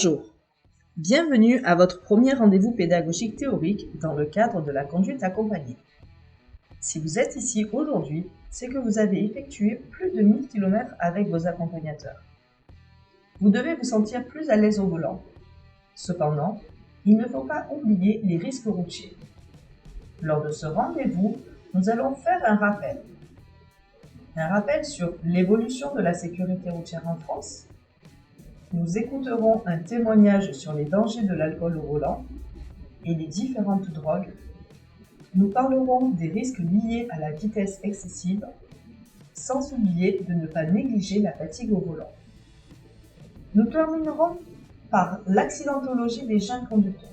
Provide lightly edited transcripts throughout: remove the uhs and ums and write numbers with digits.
Bonjour, bienvenue à votre premier rendez-vous pédagogique théorique dans le cadre de la conduite accompagnée. Si vous êtes ici aujourd'hui, c'est que vous avez effectué plus de 1000 km avec vos accompagnateurs. Vous devez vous sentir plus à l'aise au volant. Cependant, il ne faut pas oublier les risques routiers. Lors de ce rendez-vous, nous allons faire un rappel. Un rappel sur l'évolution de la sécurité routière en France. Nous écouterons un témoignage sur les dangers de l'alcool au volant et les différentes drogues. Nous parlerons des risques liés à la vitesse excessive, sans oublier de ne pas négliger la fatigue au volant. Nous terminerons par l'accidentologie des jeunes conducteurs.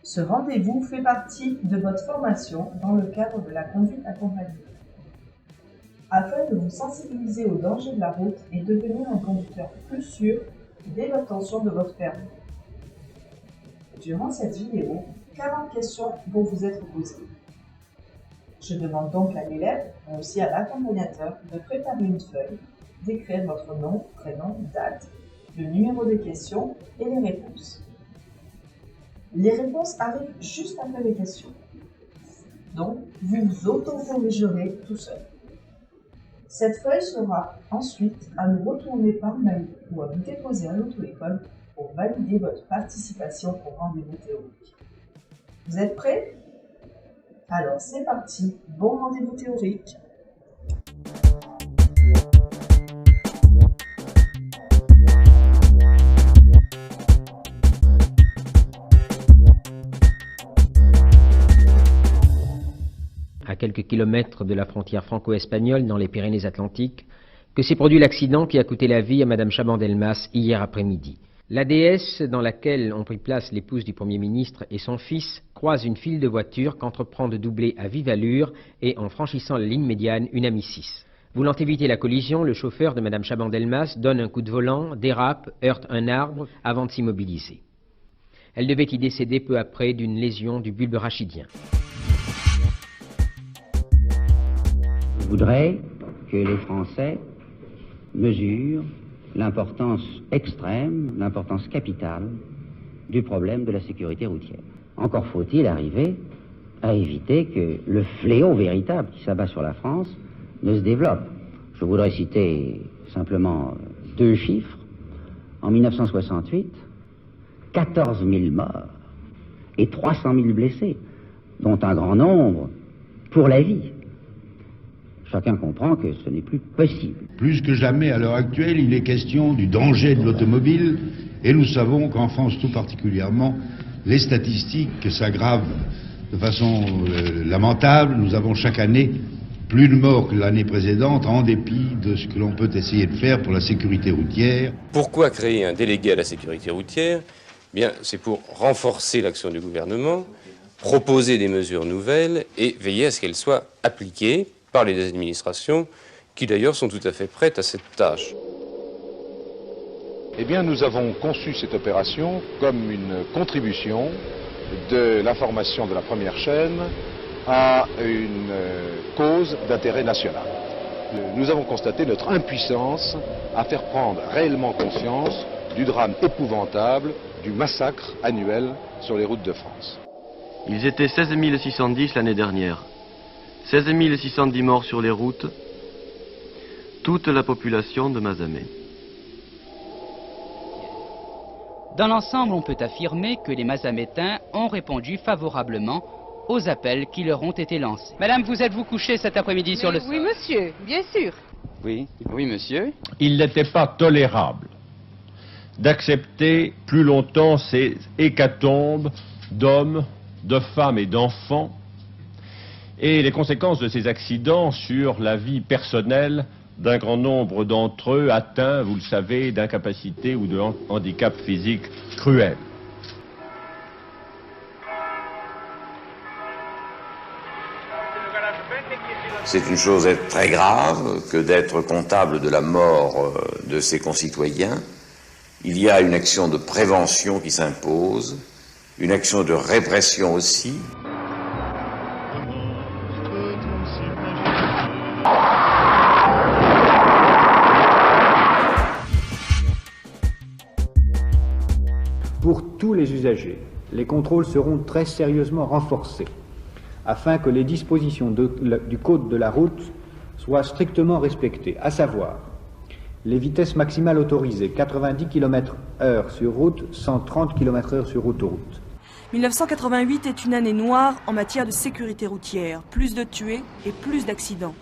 Ce rendez-vous fait partie de votre formation dans le cadre de la conduite accompagnée. Afin de vous sensibiliser aux dangers de la route et devenir un conducteur plus sûr dès l'obtention de votre permis. Durant cette vidéo, 40 questions vont vous être posées. Je demande donc à l'élève, mais aussi à l'accompagnateur, de préparer une feuille, d'écrire votre nom, prénom, date, le numéro de question et les réponses. Les réponses arrivent juste après les questions. Donc, vous vous auto-corrigerez tout seul. Cette feuille sera ensuite à nous retourner par mail ou à vous déposer à l'auto-école pour valider votre participation au rendez-vous théorique. Vous êtes prêts? Alors c'est parti, bon rendez-vous théorique. À quelques kilomètres de la frontière franco-espagnole, dans les Pyrénées-Atlantiques, que s'est produit l'accident qui a coûté la vie à Madame Chaban-Delmas hier après-midi. La DS, dans laquelle ont pris place l'épouse du Premier ministre et son fils, croise une file de voitures qu'entreprend de doubler à vive allure et, en franchissant la ligne médiane, une AMI 6. Voulant éviter la collision, le chauffeur de Madame Chaban-Delmas donne un coup de volant, dérape, heurte un arbre avant de s'immobiliser. Elle devait y décéder peu après d'une lésion du bulbe rachidien. Je voudrais que les Français mesurent l'importance extrême, l'importance capitale du problème de la sécurité routière. Encore faut-il arriver à éviter que le fléau véritable qui s'abat sur la France ne se développe. Je voudrais citer simplement deux chiffres. En 1968, 14 000 morts et 300 000 blessés, dont un grand nombre pour la vie. Chacun comprend que ce n'est plus possible. Plus que jamais, à l'heure actuelle, il est question du danger de l'automobile, et nous savons qu'en France tout particulièrement, les statistiques s'aggravent de façon lamentable. Nous avons chaque année plus de morts que l'année précédente, en dépit de ce que l'on peut essayer de faire pour la sécurité routière. Pourquoi créer un délégué à la sécurité routière? Bien, c'est pour renforcer l'action du gouvernement, proposer des mesures nouvelles et veiller à ce qu'elles soient appliquées par les administrations, qui d'ailleurs sont tout à fait prêtes à cette tâche. Eh bien, nous avons conçu cette opération comme une contribution de l'information de la première chaîne à une cause d'intérêt national. Nous avons constaté notre impuissance à faire prendre réellement conscience du drame épouvantable du massacre annuel sur les routes de France. Ils étaient 16 610 l'année dernière. 16 610 morts sur les routes, toute la population de Mazamet. Dans l'ensemble, on peut affirmer que les Mazamétains ont répondu favorablement aux appels qui leur ont été lancés. Madame, vous êtes-vous couchée cet après-midi sur le sol? Oui, monsieur, bien sûr. Oui, monsieur. Il n'était pas tolérable d'accepter plus longtemps ces hécatombes d'hommes, de femmes et d'enfants, et les conséquences de ces accidents sur la vie personnelle d'un grand nombre d'entre eux atteints, vous le savez, d'incapacité ou de handicap physique cruel. C'est une chose très grave que d'être comptable de la mort de ses concitoyens. Il y a une action de prévention qui s'impose, une action de répression aussi. Pour tous les usagers, les contrôles seront très sérieusement renforcés afin que les dispositions du code de la route soient strictement respectées, à savoir les vitesses maximales autorisées, 90 km/h sur route, 130 km/h sur autoroute. 1988 est une année noire en matière de sécurité routière. Plus de tués et plus d'accidents.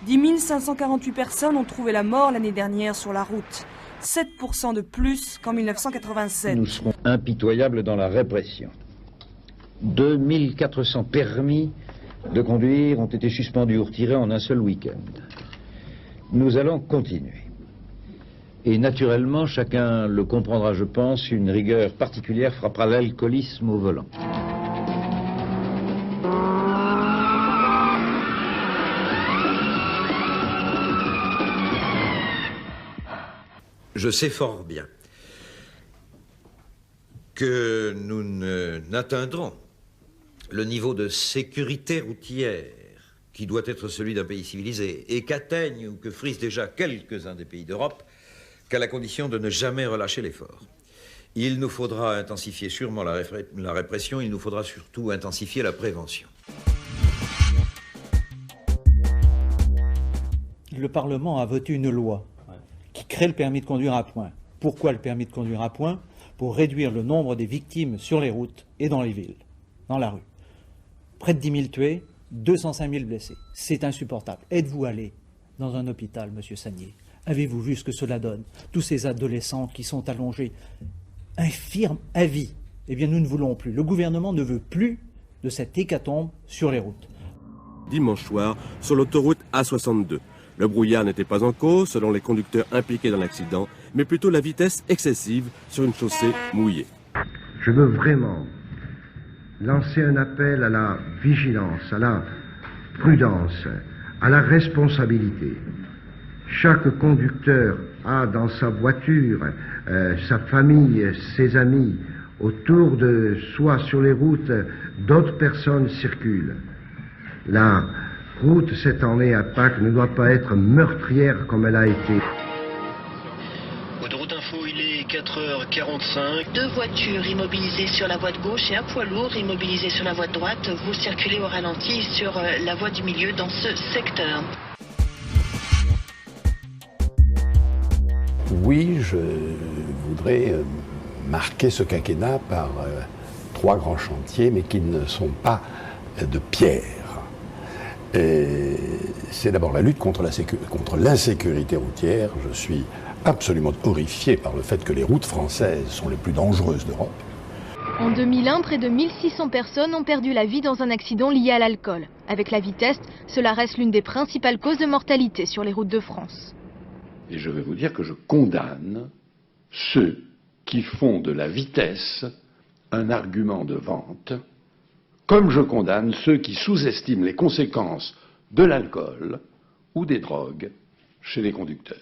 10 548 personnes ont trouvé la mort l'année dernière sur la route. 7% de plus qu'en 1987. Nous serons impitoyables dans la répression. 2400 permis de conduire ont été suspendus ou retirés en un seul week-end. Nous allons continuer. Et naturellement, chacun le comprendra, je pense, une rigueur particulière frappera l'alcoolisme au volant. Je sais fort bien que nous n'atteindrons le niveau de sécurité routière qui doit être celui d'un pays civilisé et qu'atteignent ou que frisent déjà quelques-uns des pays d'Europe qu'à la condition de ne jamais relâcher l'effort. Il nous faudra intensifier sûrement la répression, il nous faudra surtout intensifier la prévention. Le Parlement a voté une loi qui crée le permis de conduire à points. Pourquoi le permis de conduire à points? Pour réduire le nombre des victimes sur les routes et dans les villes, dans la rue. Près de 10 000 tués, 205 000 blessés. C'est insupportable. Êtes-vous allé dans un hôpital, monsieur Sagnier? Avez-vous vu ce que cela donne? Tous ces adolescents qui sont allongés, infirmes à vie. Eh bien, nous ne voulons plus. Le gouvernement ne veut plus de cette hécatombe sur les routes. Dimanche soir, sur l'autoroute A62. Le brouillard n'était pas en cause, selon les conducteurs impliqués dans l'accident, mais plutôt la vitesse excessive sur une chaussée mouillée. Je veux vraiment lancer un appel à la vigilance, à la prudence, à la responsabilité. Chaque conducteur a dans sa voiture sa famille, ses amis. Autour de soi, sur les routes, d'autres personnes circulent. La route, cette année à Pâques, ne doit pas être meurtrière comme elle a été. Autoroute Info, il est 4h45. 2 voitures immobilisées sur la voie de gauche et un poids lourd immobilisé sur la voie de droite. Vous circulez au ralenti sur la voie du milieu dans ce secteur. Oui, je voudrais marquer ce quinquennat par 3 grands chantiers, mais qui ne sont pas de pierre. C'est d'abord la lutte contre l'insécurité routière. Je suis absolument horrifié par le fait que les routes françaises sont les plus dangereuses d'Europe. En 2001, près de 1600 personnes ont perdu la vie dans un accident lié à l'alcool. Avec la vitesse, cela reste l'une des principales causes de mortalité sur les routes de France. Et je vais vous dire que je condamne ceux qui font de la vitesse un argument de vente, comme je condamne ceux qui sous-estiment les conséquences de l'alcool ou des drogues chez les conducteurs.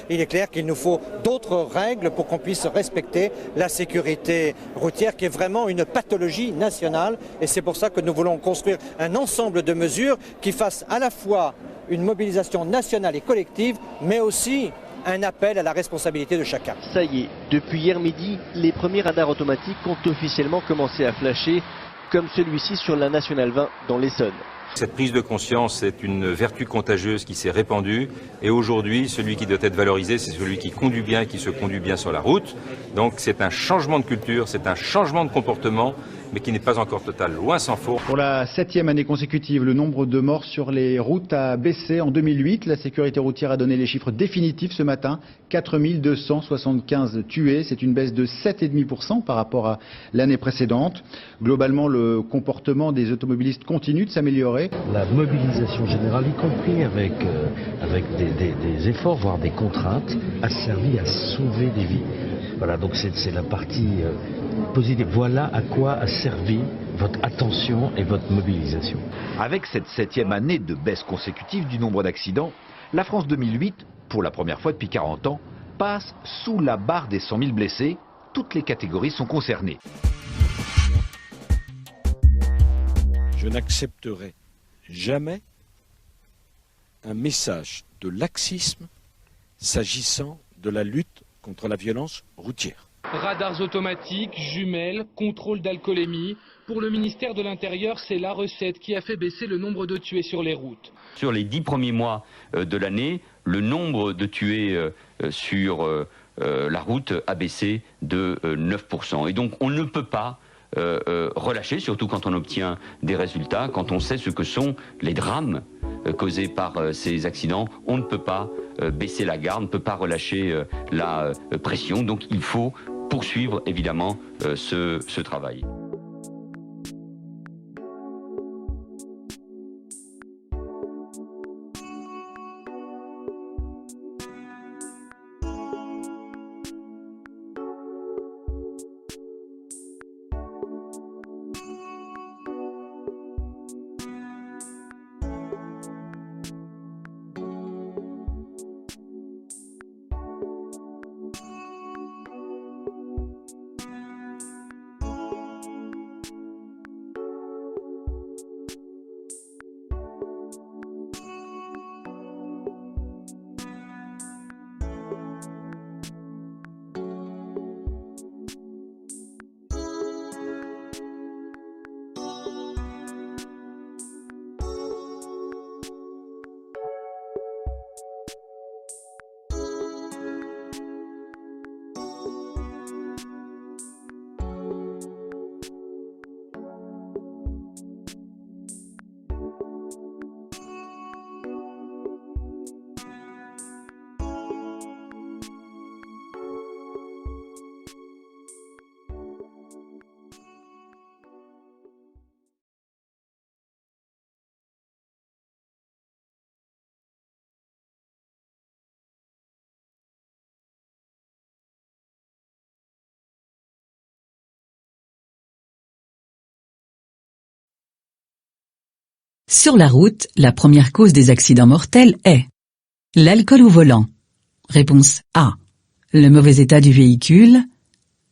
Il est clair qu'il nous faut d'autres règles pour qu'on puisse respecter la sécurité routière qui est vraiment une pathologie nationale et c'est pour ça que nous voulons construire un ensemble de mesures qui fassent à la fois une mobilisation nationale et collective mais aussi un appel à la responsabilité de chacun. Ça y est, depuis hier midi, les premiers radars automatiques ont officiellement commencé à flasher comme celui-ci sur la Nationale 20 dans l'Essonne. Cette prise de conscience est une vertu contagieuse qui s'est répandue et aujourd'hui, celui qui doit être valorisé, c'est celui qui conduit bien et qui se conduit bien sur la route. Donc c'est un changement de culture, c'est un changement de comportement, mais qui n'est pas encore total, loin s'en faut. Pour la 7e année consécutive, le nombre de morts sur les routes a baissé. En 2008, la sécurité routière a donné les chiffres définitifs ce matin. 4275 tués, c'est une baisse de 7,5% par rapport à l'année précédente. Globalement, le comportement des automobilistes continue de s'améliorer. La mobilisation générale, y compris avec des efforts, voire des contraintes, a servi à sauver des vies. Voilà, donc c'est la partie positive. Voilà à quoi a servi votre attention et votre mobilisation. Avec cette 7e année de baisse consécutive du nombre d'accidents, la France 2008, pour la première fois depuis 40 ans, passe sous la barre des 100 000 blessés. Toutes les catégories sont concernées. Je n'accepterai jamais un message de laxisme s'agissant de la lutte contre la violence routière. Radars automatiques, jumelles, contrôle d'alcoolémie. Pour le ministère de l'Intérieur, c'est la recette qui a fait baisser le nombre de tués sur les routes. Sur les 10 premiers mois de l'année, le nombre de tués sur la route a baissé de 9%. Et donc on ne peut pas relâcher, surtout quand on obtient des résultats, quand on sait ce que sont les drames causés par ces accidents. On ne peut pas baisser la garde, on ne peut pas relâcher la pression. Donc il faut poursuivre évidemment ce travail. Sur la route, la première cause des accidents mortels est l'alcool au volant. Réponse A. Le mauvais état du véhicule.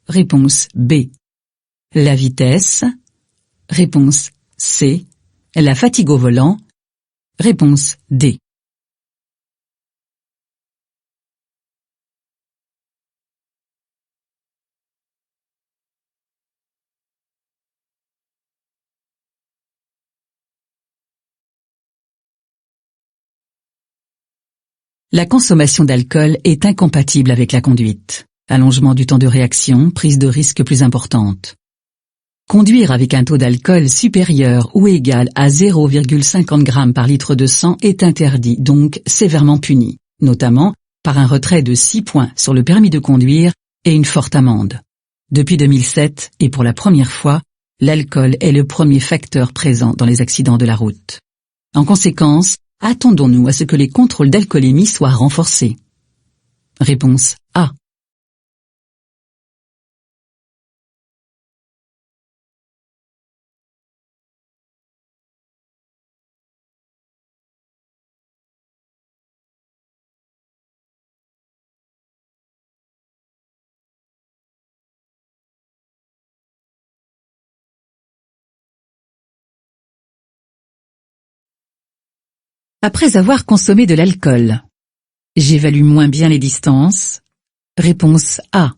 Réponse B. La vitesse. Réponse C. La fatigue au volant. Réponse D. La consommation d'alcool est incompatible avec la conduite. Allongement du temps de réaction, prise de risque plus importante. Conduire avec un taux d'alcool supérieur ou égal à 0,50 g par litre de sang est interdit, donc sévèrement puni, notamment par un retrait de 6 points sur le permis de conduire et une forte amende. Depuis 2007, et pour la première fois, l'alcool est le premier facteur présent dans les accidents de la route. En conséquence, attendons-nous à ce que les contrôles d'alcoolémie soient renforcés? Réponse A. Après avoir consommé de l'alcool, j'évalue moins bien les distances. Réponse A.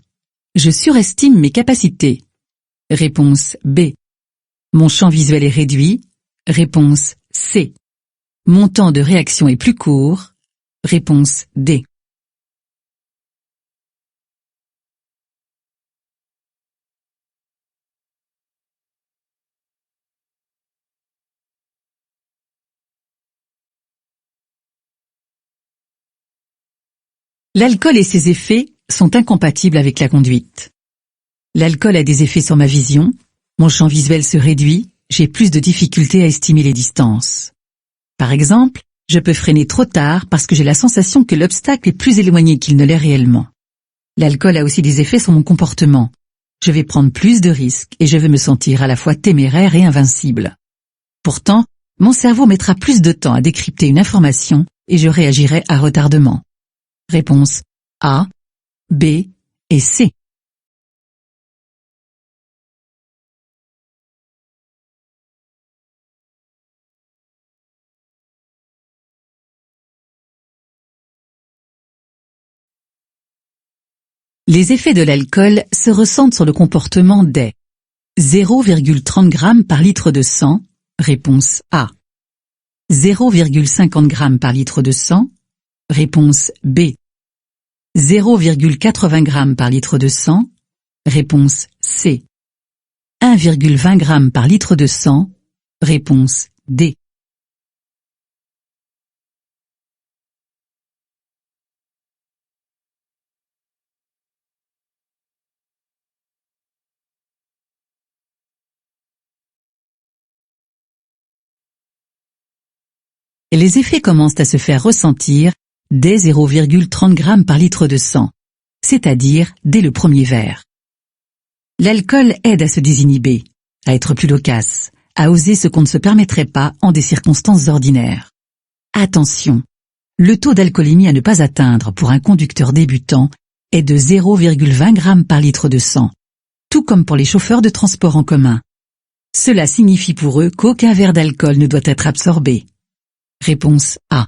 Je surestime mes capacités. Réponse B. Mon champ visuel est réduit. Réponse C. Mon temps de réaction est plus court. Réponse D. L'alcool et ses effets sont incompatibles avec la conduite. L'alcool a des effets sur ma vision, mon champ visuel se réduit, j'ai plus de difficultés à estimer les distances. Par exemple, je peux freiner trop tard parce que j'ai la sensation que l'obstacle est plus éloigné qu'il ne l'est réellement. L'alcool a aussi des effets sur mon comportement. Je vais prendre plus de risques et je vais me sentir à la fois téméraire et invincible. Pourtant, mon cerveau mettra plus de temps à décrypter une information et je réagirai à retardement. Réponse A, B et C. Les effets de l'alcool se ressentent sur le comportement des 0,30 g par litre de sang, réponse A. 0,50 g par litre de sang, réponse B. 0,80 g par litre de sang, réponse C. 1,20 g par litre de sang, réponse D. Les effets commencent à se faire ressentir dès 0,30 g par litre de sang, c'est-à-dire dès le premier verre. L'alcool aide à se désinhiber, à être plus loquace, à oser ce qu'on ne se permettrait pas en des circonstances ordinaires. Attention, le taux d'alcoolémie à ne pas atteindre pour un conducteur débutant est de 0,20 g par litre de sang, tout comme pour les chauffeurs de transport en commun. Cela signifie pour eux qu'aucun verre d'alcool ne doit être absorbé. Réponse A.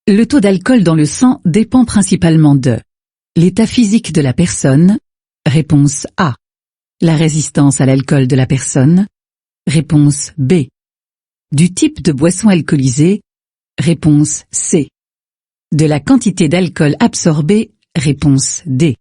Le taux d'alcool dans le sang dépend principalement de l'état physique de la personne, réponse A. La résistance à l'alcool de la personne, réponse B. Du type de boisson alcoolisée, réponse C. De la quantité d'alcool absorbée, réponse D.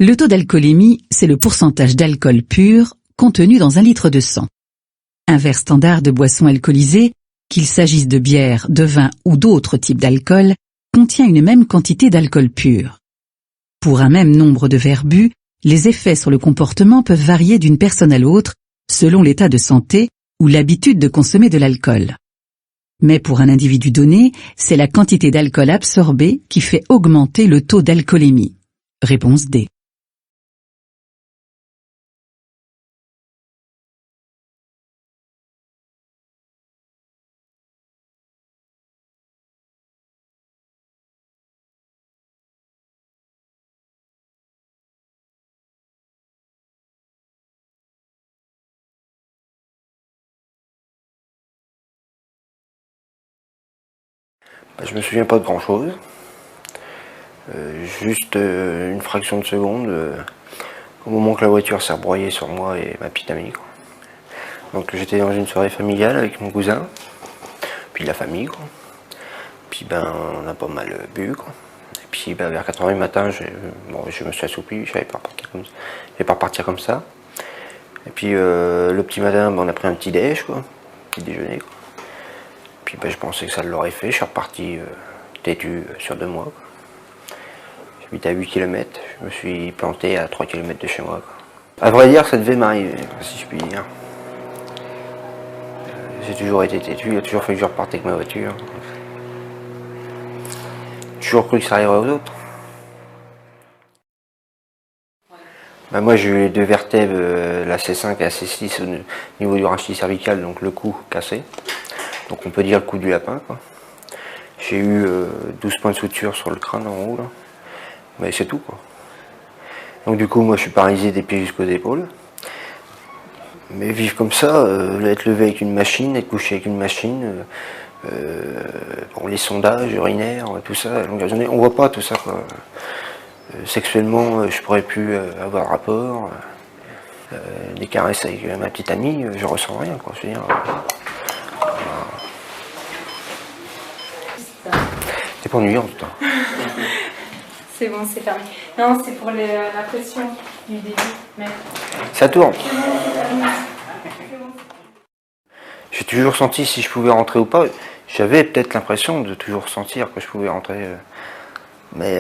Le taux d'alcoolémie, c'est le pourcentage d'alcool pur contenu dans un litre de sang. Un verre standard de boisson alcoolisée, qu'il s'agisse de bière, de vin ou d'autres types d'alcool, contient une même quantité d'alcool pur. Pour un même nombre de verres bu, les effets sur le comportement peuvent varier d'une personne à l'autre, selon l'état de santé ou l'habitude de consommer de l'alcool. Mais pour un individu donné, c'est la quantité d'alcool absorbée qui fait augmenter le taux d'alcoolémie. Réponse D. Je me souviens pas de grand chose, juste une fraction de seconde au moment que la voiture s'est rebroyée sur moi et ma petite amie, quoi. Donc j'étais dans une soirée familiale avec mon cousin, puis la famille, quoi. Puis on a pas mal bu, quoi. Et puis vers 4h du matin, je me suis assoupi, je n'allais pas repartir comme ça. Et puis le petit matin, on a pris un petit déj, quoi, petit déjeuner, quoi. Puis je pensais que ça l'aurait fait, je suis reparti têtu sur 2 mois. J'habite à 8 km, je me suis planté à 3 km de chez moi, quoi. À vrai dire, ça devait m'arriver, si je puis dire. J'ai toujours été têtu, il a toujours fallu que je reparte avec ma voiture. J'ai toujours cru que ça arriverait aux autres. Moi j'ai eu les 2 vertèbres, la C5 et la C6 au niveau du rachis cervical, donc le cou cassé. Donc on peut dire le coup du lapin, quoi. J'ai eu 12 points de suture sur le crâne en haut, là. Mais c'est tout, quoi. Donc du coup moi je suis paralysé des pieds jusqu'aux épaules. Mais vivre comme ça, être levé avec une machine, être couché avec une machine, pour les sondages urinaires, tout ça, à longueur de journée, on voit pas tout ça, quoi. Sexuellement je pourrais plus avoir rapport, des caresses avec ma petite amie, je ressens rien, quoi. Je veux dire, c'est pas ennuyant tout le temps. C'est bon, c'est fermé. Non, c'est pour la pression du début. Mais... Ça tourne. J'ai toujours senti si je pouvais rentrer ou pas. J'avais peut-être l'impression de toujours sentir que je pouvais rentrer. Mais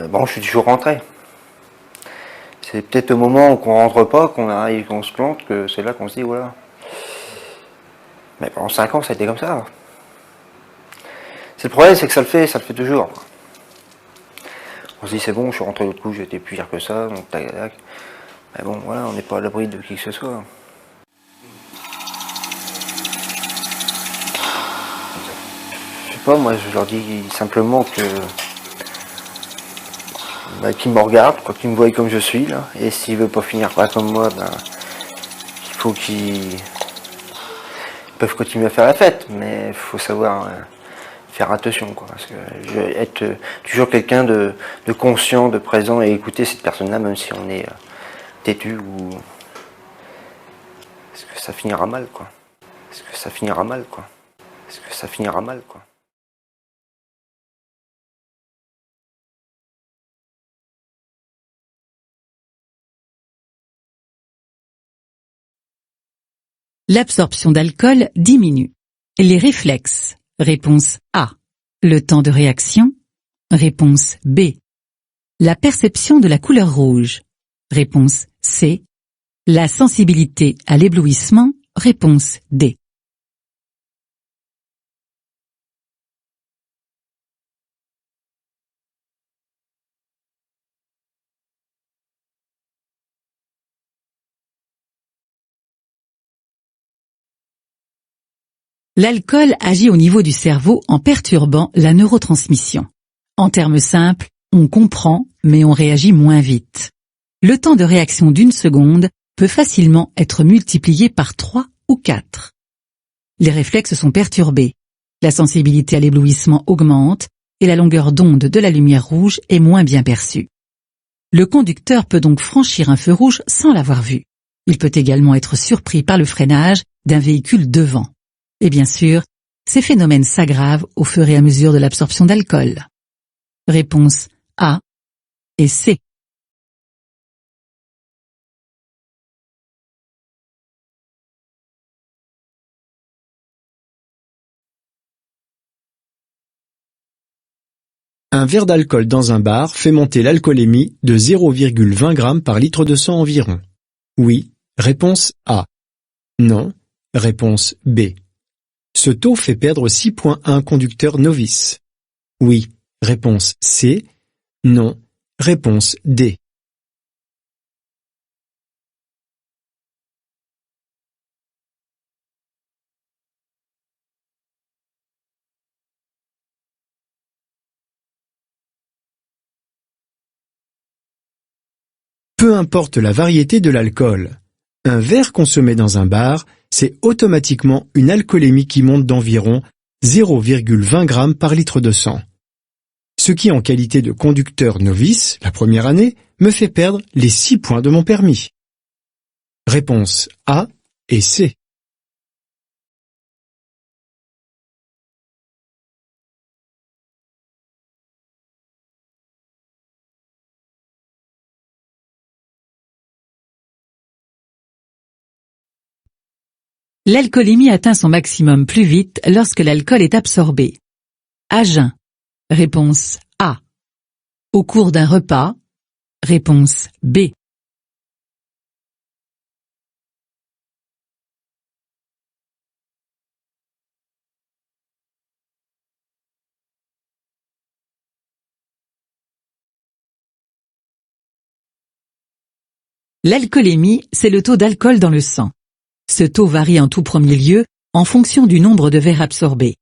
bon, je suis toujours rentré. C'est peut-être au moment où on rentre pas, qu'on arrive, qu'on se plante, que c'est là qu'on se dit voilà. Mais pendant 5 ans, ça a été comme ça. C'est le problème, c'est que ça le fait toujours, quoi. On se dit c'est bon, je suis rentré l'autre coup, j'étais plus pire que ça, donc tac tac. Mais bon, voilà, on n'est pas à l'abri de qui que ce soit. Je sais pas, moi je leur dis simplement que qu'ils me regardent, quoi, qu'ils me voient comme je suis là. Et s'ils veulent pas finir pas comme moi, il faut qu'ils peuvent continuer à faire la fête, mais il faut savoir faire attention, quoi, parce que je vais être toujours quelqu'un de conscient, de présent et écouter cette personne-là, même si on est têtu ou parce que ça finira mal, quoi. Parce que ça finira mal, quoi. Parce que ça finira mal, quoi. L'absorption d'alcool diminue. Les réflexes. Réponse A. Le temps de réaction. Réponse B. La perception de la couleur rouge. Réponse C. La sensibilité à l'éblouissement. Réponse D. L'alcool agit au niveau du cerveau en perturbant la neurotransmission. En termes simples, on comprend, mais on réagit moins vite. Le temps de réaction d'1 seconde peut facilement être multiplié par 3 ou 4. Les réflexes sont perturbés. La sensibilité à l'éblouissement augmente et la longueur d'onde de la lumière rouge est moins bien perçue. Le conducteur peut donc franchir un feu rouge sans l'avoir vu. Il peut également être surpris par le freinage d'un véhicule devant. Et bien sûr, ces phénomènes s'aggravent au fur et à mesure de l'absorption d'alcool. Réponse A et C. Un verre d'alcool dans un bar fait monter l'alcoolémie de 0,20 g par litre de sang environ. Oui, réponse A. Non, réponse B. Ce taux fait perdre 6 points à un conducteur novice. Oui, réponse C. Non, réponse D. Peu importe la variété de l'alcool, un verre consommé dans un bar, c'est automatiquement une alcoolémie qui monte d'environ 0,20 g par litre de sang. Ce qui, en qualité de conducteur novice, la première année, me fait perdre les 6 points de mon permis. Réponse A et C. L'alcoolémie atteint son maximum plus vite lorsque l'alcool est absorbé. À jeun. Réponse A. Au cours d'un repas. Réponse B. L'alcoolémie, c'est le taux d'alcool dans le sang. Ce taux varie en tout premier lieu en fonction du nombre de verres absorbés.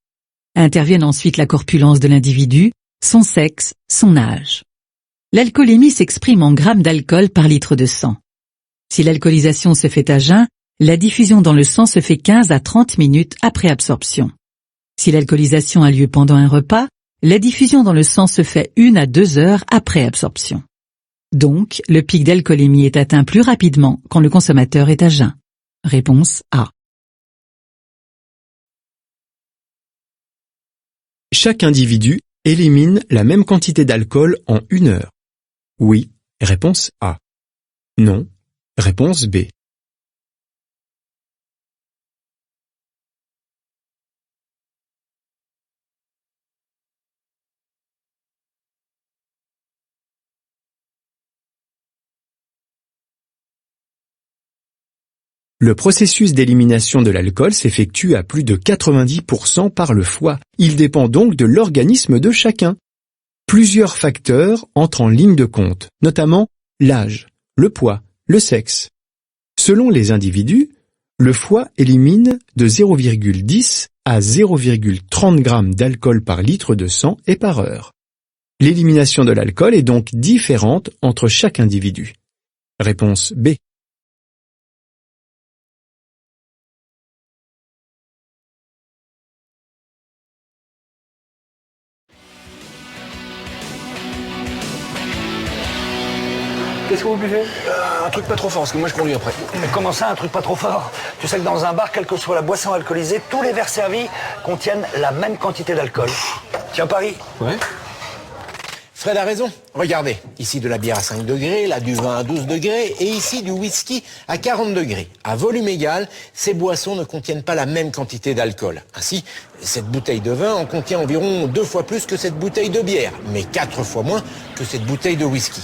Interviennent ensuite la corpulence de l'individu, son sexe, son âge. L'alcoolémie s'exprime en grammes d'alcool par litre de sang. Si l'alcoolisation se fait à jeun, la diffusion dans le sang se fait 15 à 30 minutes après absorption. Si l'alcoolisation a lieu pendant un repas, la diffusion dans le sang se fait 1 à 2 heures après absorption. Donc, le pic d'alcoolémie est atteint plus rapidement quand le consommateur est à jeun. Réponse A. Chaque individu élimine la même quantité d'alcool en 1 heure. Oui, réponse A. Non, réponse B. Le processus d'élimination de l'alcool s'effectue à plus de 90% par le foie. Il dépend donc de l'organisme de chacun. Plusieurs facteurs entrent en ligne de compte, notamment l'âge, le poids, le sexe. Selon les individus, le foie élimine de 0,10 à 0,30 g d'alcool par litre de sang et par heure. L'élimination de l'alcool est donc différente entre chaque individu. Réponse B. Qu'est-ce que vous buvez? Un truc pas trop fort, parce que moi je conduis après. Mais comment ça, un truc pas trop fort? Tu sais que dans un bar, quelle que soit la boisson alcoolisée, tous les verres servis contiennent la même quantité d'alcool. Tiens, Paris. Ouais. Fred a raison. Regardez, ici de la bière à 5 degrés, là du vin à 12 degrés, et ici du whisky à 40 degrés. À volume égal, ces boissons ne contiennent pas la même quantité d'alcool. Ainsi, cette bouteille de vin en contient environ 2 fois plus que cette bouteille de bière, mais 4 fois moins que cette bouteille de whisky.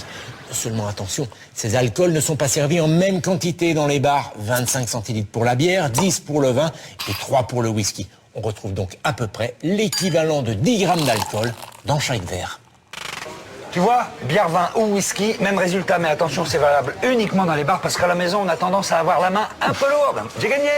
Seulement attention, ces alcools ne sont pas servis en même quantité dans les bars. 25 centilitres pour la bière, 10 pour le vin et 3 pour le whisky. On retrouve donc à peu près l'équivalent de 10 grammes d'alcool dans chaque verre. Tu vois, bière, vin ou whisky, même résultat, mais attention, c'est valable uniquement dans les bars parce qu'à la maison, on a tendance à avoir la main un peu lourde. J'ai gagné!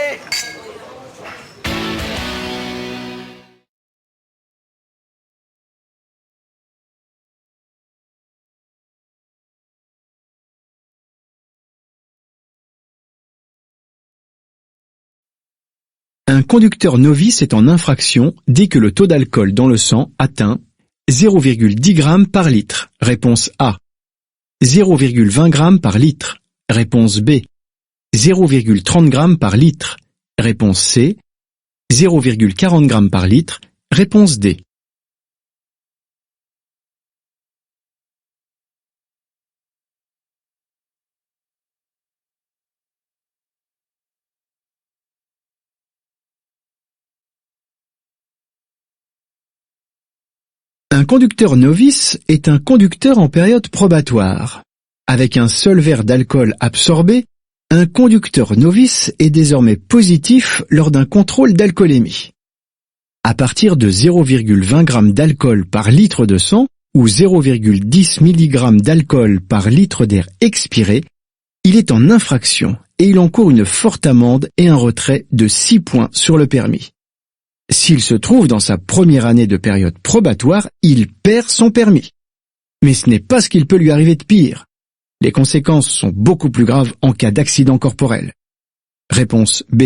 Un conducteur novice est en infraction dès que le taux d'alcool dans le sang atteint 0,10 g par litre. Réponse A. 0,20 g par litre. Réponse B. 0,30 g par litre. Réponse C. 0,40 g par litre. Réponse D. Un conducteur novice est un conducteur en période probatoire. Avec un seul verre d'alcool absorbé, un conducteur novice est désormais positif lors d'un contrôle d'alcoolémie. À partir de 0,20 g d'alcool par litre de sang ou 0,10 mg d'alcool par litre d'air expiré, il est en infraction et il encourt une forte amende et un retrait de 6 points sur le permis. S'il se trouve dans sa première année de période probatoire, il perd son permis. Mais ce n'est pas ce qu'il peut lui arriver de pire. Les conséquences sont beaucoup plus graves en cas d'accident corporel. Réponse B.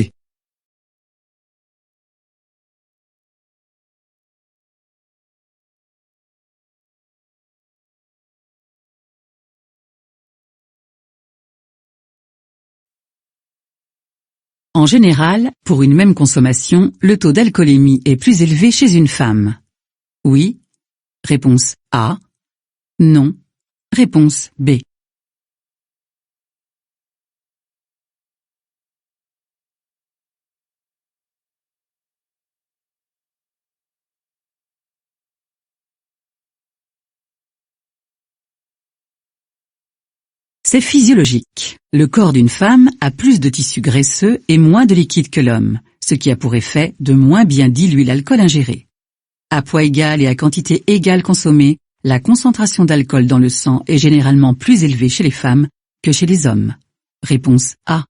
En général, pour une même consommation, le taux d'alcoolémie est plus élevé chez une femme. Oui. Réponse A. Non. Réponse B. C'est physiologique. Le corps d'une femme a plus de tissus graisseux et moins de liquide que l'homme, ce qui a pour effet de moins bien diluer l'alcool ingéré. À poids égal et à quantité égale consommée, la concentration d'alcool dans le sang est généralement plus élevée chez les femmes que chez les hommes. Réponse A.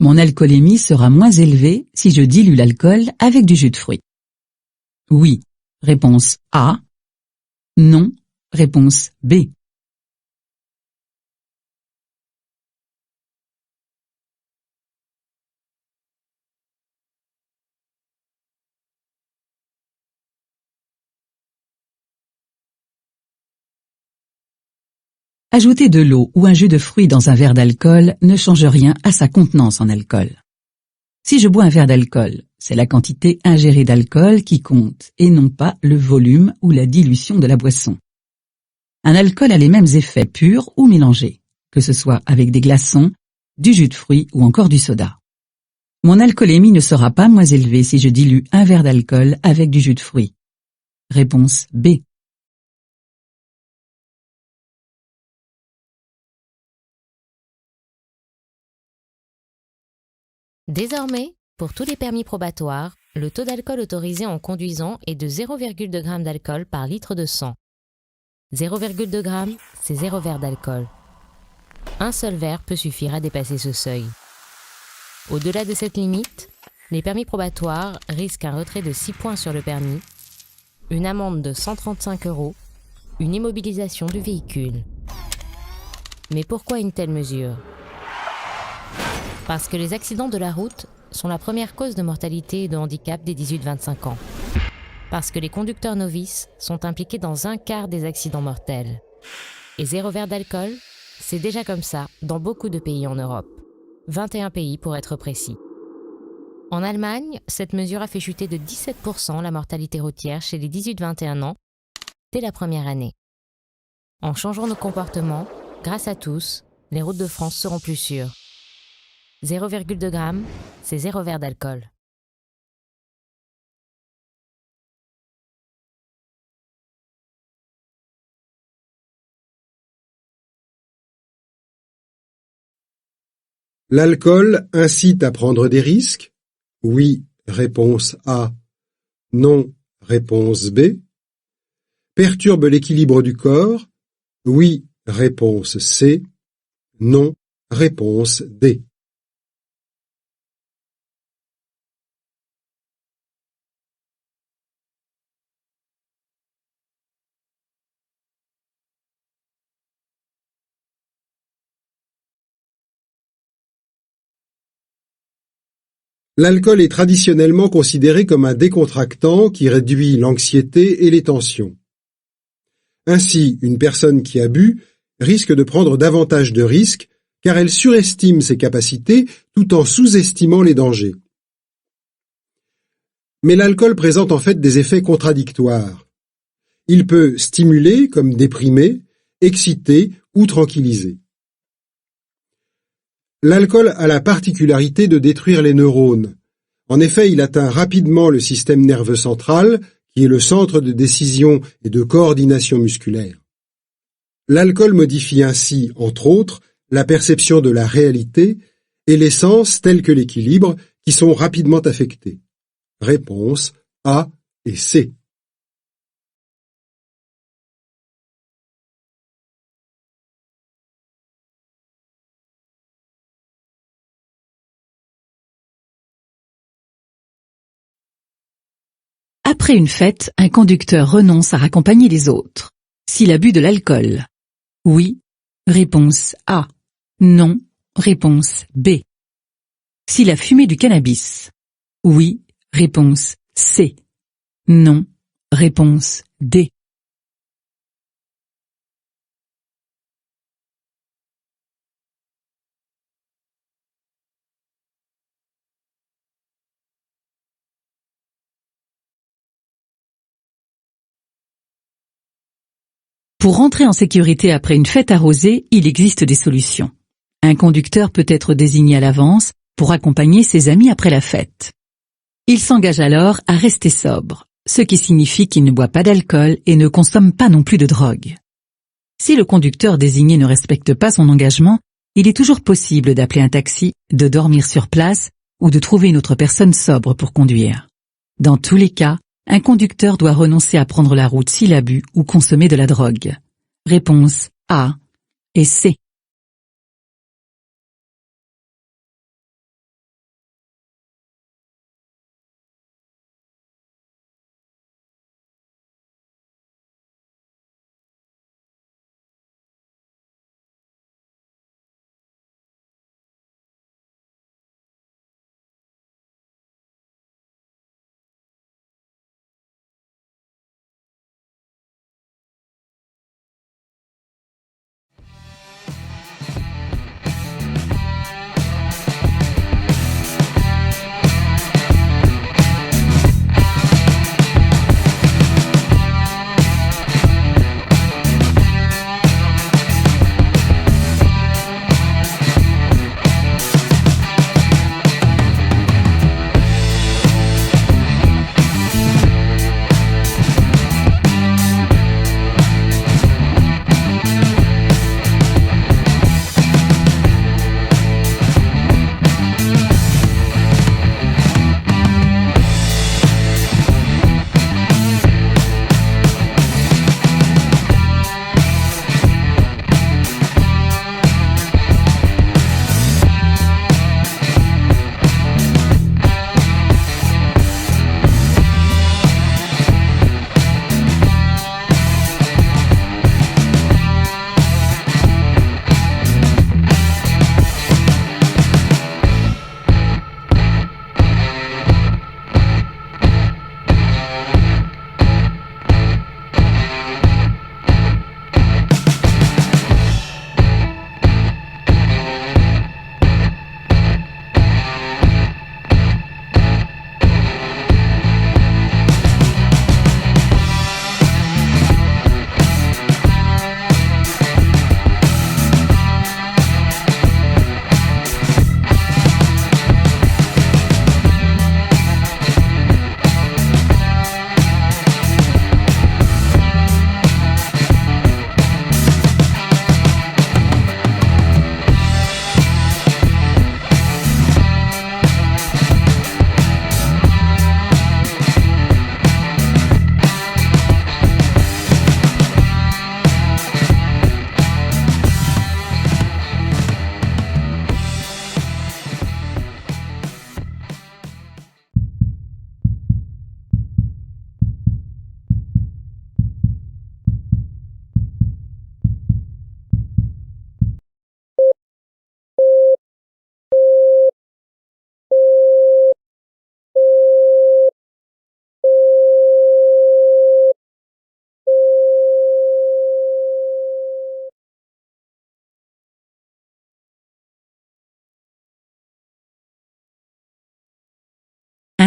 Mon alcoolémie sera moins élevée si je dilue l'alcool avec du jus de fruits. Oui. Réponse A. Non. Réponse B. Ajouter de l'eau ou un jus de fruits dans un verre d'alcool ne change rien à sa contenance en alcool. Si je bois un verre d'alcool, c'est la quantité ingérée d'alcool qui compte et non pas le volume ou la dilution de la boisson. Un alcool a les mêmes effets purs ou mélangés, que ce soit avec des glaçons, du jus de fruits ou encore du soda. Mon alcoolémie ne sera pas moins élevée si je dilue un verre d'alcool avec du jus de fruits. Réponse B. Désormais, pour tous les permis probatoires, le taux d'alcool autorisé en conduisant est de 0,2 g d'alcool par litre de sang. 0,2 g, c'est 0 verre d'alcool. Un seul verre peut suffire à dépasser ce seuil. Au-delà de cette limite, les permis probatoires risquent un retrait de 6 points sur le permis, une amende de 135 €, une immobilisation du véhicule. Mais pourquoi une telle mesure ? Parce que les accidents de la route sont la première cause de mortalité et de handicap des 18-25 ans. Parce que les conducteurs novices sont impliqués dans un quart des accidents mortels. Et 0 verre d'alcool, c'est déjà comme ça dans beaucoup de pays en Europe. 21 pays pour être précis. En Allemagne, cette mesure a fait chuter de 17% la mortalité routière chez les 18-21 ans dès la première année. En changeant nos comportements, grâce à tous, les routes de France seront plus sûres. 0,2 g, c'est 0 verre d'alcool. L'alcool incite à prendre des risques? Oui, réponse A. Non, réponse B. Perturbe l'équilibre du corps? Oui, réponse C. Non, réponse D. L'alcool est traditionnellement considéré comme un décontractant qui réduit l'anxiété et les tensions. Ainsi, une personne qui a bu risque de prendre davantage de risques car elle surestime ses capacités tout en sous-estimant les dangers. Mais l'alcool présente en fait des effets contradictoires. Il peut stimuler comme déprimer, exciter ou tranquilliser. L'alcool a la particularité de détruire les neurones. En effet, il atteint rapidement le système nerveux central, qui est le centre de décision et de coordination musculaire. L'alcool modifie ainsi, entre autres, la perception de la réalité et les sens tels que l'équilibre, qui sont rapidement affectés. Réponse A et C. Après une fête, un conducteur renonce à raccompagner les autres. S'il a bu de l'alcool. Oui, réponse A. Non, réponse B. S'il a fumé du cannabis. Oui, réponse C. Non, réponse D. Pour rentrer en sécurité après une fête arrosée, il existe des solutions. Un conducteur peut être désigné à l'avance pour accompagner ses amis après la fête. Il s'engage alors à rester sobre, ce qui signifie qu'il ne boit pas d'alcool et ne consomme pas non plus de drogue. Si le conducteur désigné ne respecte pas son engagement, il est toujours possible d'appeler un taxi, de dormir sur place ou de trouver une autre personne sobre pour conduire. Dans tous les cas, un conducteur doit renoncer à prendre la route s'il a bu ou consommé de la drogue. Réponse A et C.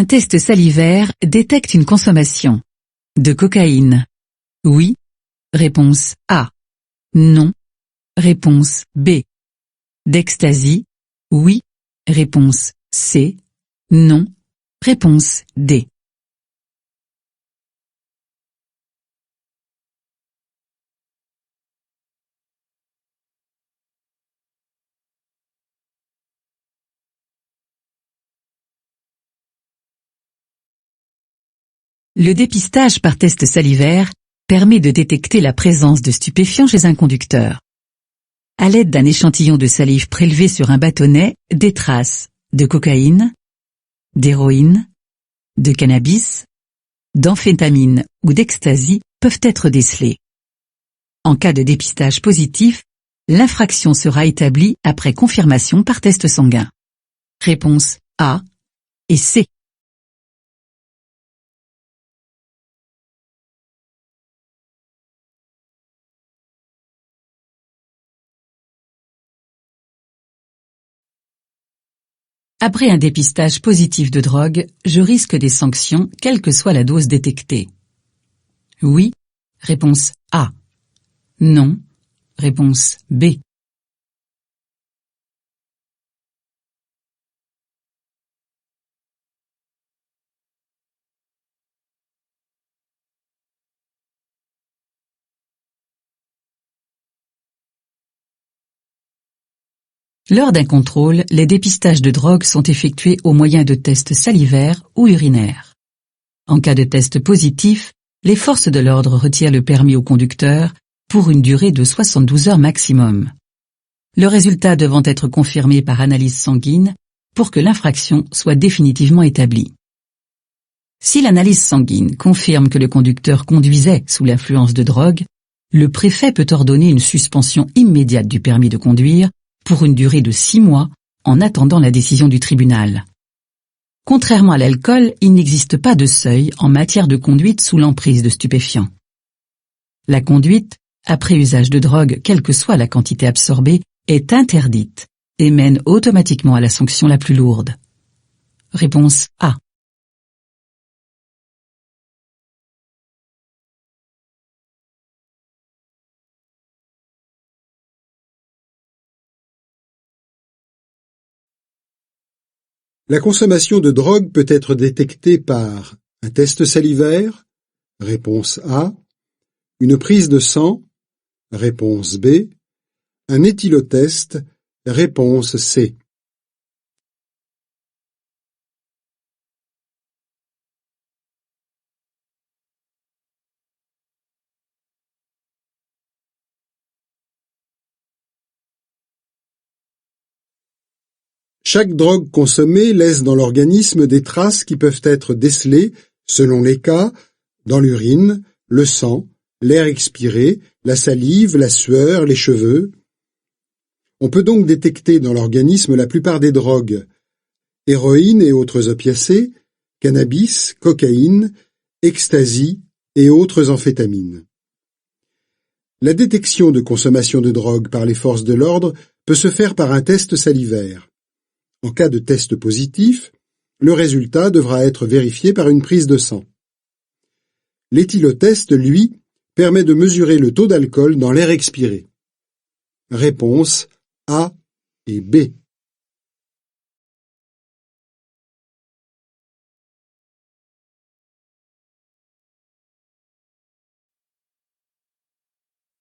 Un test salivaire détecte une consommation de cocaïne. Oui. Réponse A. Non. Réponse B. D'ecstasy. Oui. Réponse C. Non. Réponse D. Le dépistage par test salivaire permet de détecter la présence de stupéfiants chez un conducteur. À l'aide d'un échantillon de salive prélevé sur un bâtonnet, des traces de cocaïne, d'héroïne, de cannabis, d'amphétamine ou d'ecstasy peuvent être décelées. En cas de dépistage positif, l'infraction sera établie après confirmation par test sanguin. Réponse A et C. Après un dépistage positif de drogue, je risque des sanctions, quelle que soit la dose détectée. Oui. Réponse A. Non. Réponse B. Lors d'un contrôle, les dépistages de drogue sont effectués au moyen de tests salivaires ou urinaires. En cas de test positif, les forces de l'ordre retirent le permis au conducteur pour une durée de 72 heures maximum. Le résultat devant être confirmé par analyse sanguine pour que l'infraction soit définitivement établie. Si l'analyse sanguine confirme que le conducteur conduisait sous l'influence de drogue, le préfet peut ordonner une suspension immédiate du permis de conduire pour une durée de 6 mois en attendant la décision du tribunal. Contrairement à l'alcool, il n'existe pas de seuil en matière de conduite sous l'emprise de stupéfiants. La conduite, après usage de drogue, quelle que soit la quantité absorbée, est interdite et mène automatiquement à la sanction la plus lourde. Réponse A. La consommation de drogue peut être détectée par un test salivaire, réponse A, une prise de sang, réponse B, un éthylotest, réponse C. Chaque drogue consommée laisse dans l'organisme des traces qui peuvent être décelées, selon les cas, dans l'urine, le sang, l'air expiré, la salive, la sueur, les cheveux. On peut donc détecter dans l'organisme la plupart des drogues, héroïne et autres opiacés, cannabis, cocaïne, ecstasy et autres amphétamines. La détection de consommation de drogue par les forces de l'ordre peut se faire par un test salivaire. En cas de test positif, le résultat devra être vérifié par une prise de sang. L'éthylotest, lui, permet de mesurer le taux d'alcool dans l'air expiré. Réponse A et B.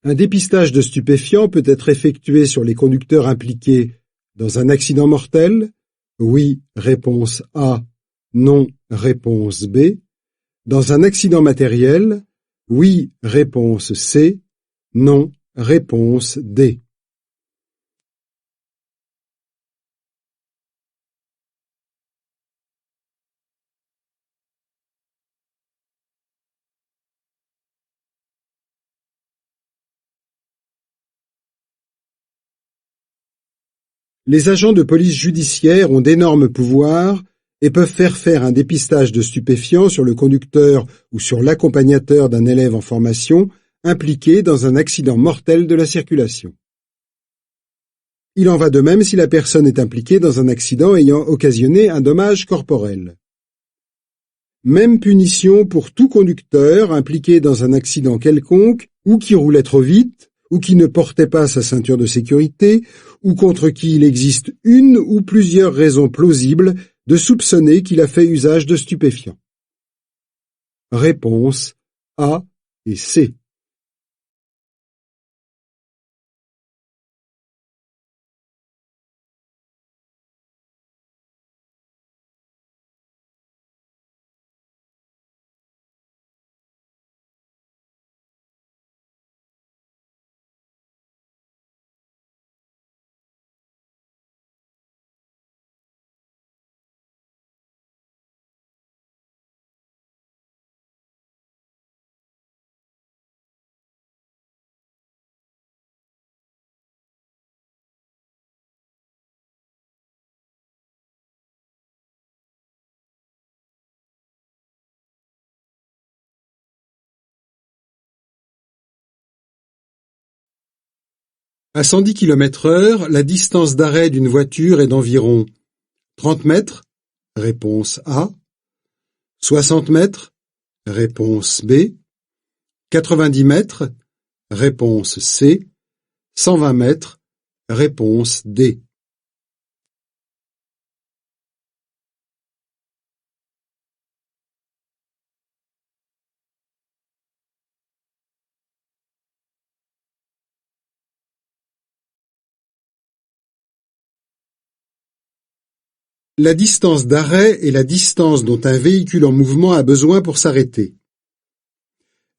Un dépistage de stupéfiants peut être effectué sur les conducteurs impliqués dans un accident mortel, oui, réponse A, non, réponse B. Dans un accident matériel, oui, réponse C, non, réponse D. Les agents de police judiciaire ont d'énormes pouvoirs et peuvent faire un dépistage de stupéfiants sur le conducteur ou sur l'accompagnateur d'un élève en formation impliqué dans un accident mortel de la circulation. Il en va de même si la personne est impliquée dans un accident ayant occasionné un dommage corporel. Même punition pour tout conducteur impliqué dans un accident quelconque, ou qui roulait trop vite, ou qui ne portait pas sa ceinture de sécurité, ou contre qui il existe une ou plusieurs raisons plausibles de soupçonner qu'il a fait usage de stupéfiants. Réponse A et C. À 110 km/h, la distance d'arrêt d'une voiture est d'environ 30 mètres, réponse A, 60 mètres, réponse B, 90 mètres, réponse C, 120 mètres, réponse D. La distance d'arrêt est la distance dont un véhicule en mouvement a besoin pour s'arrêter.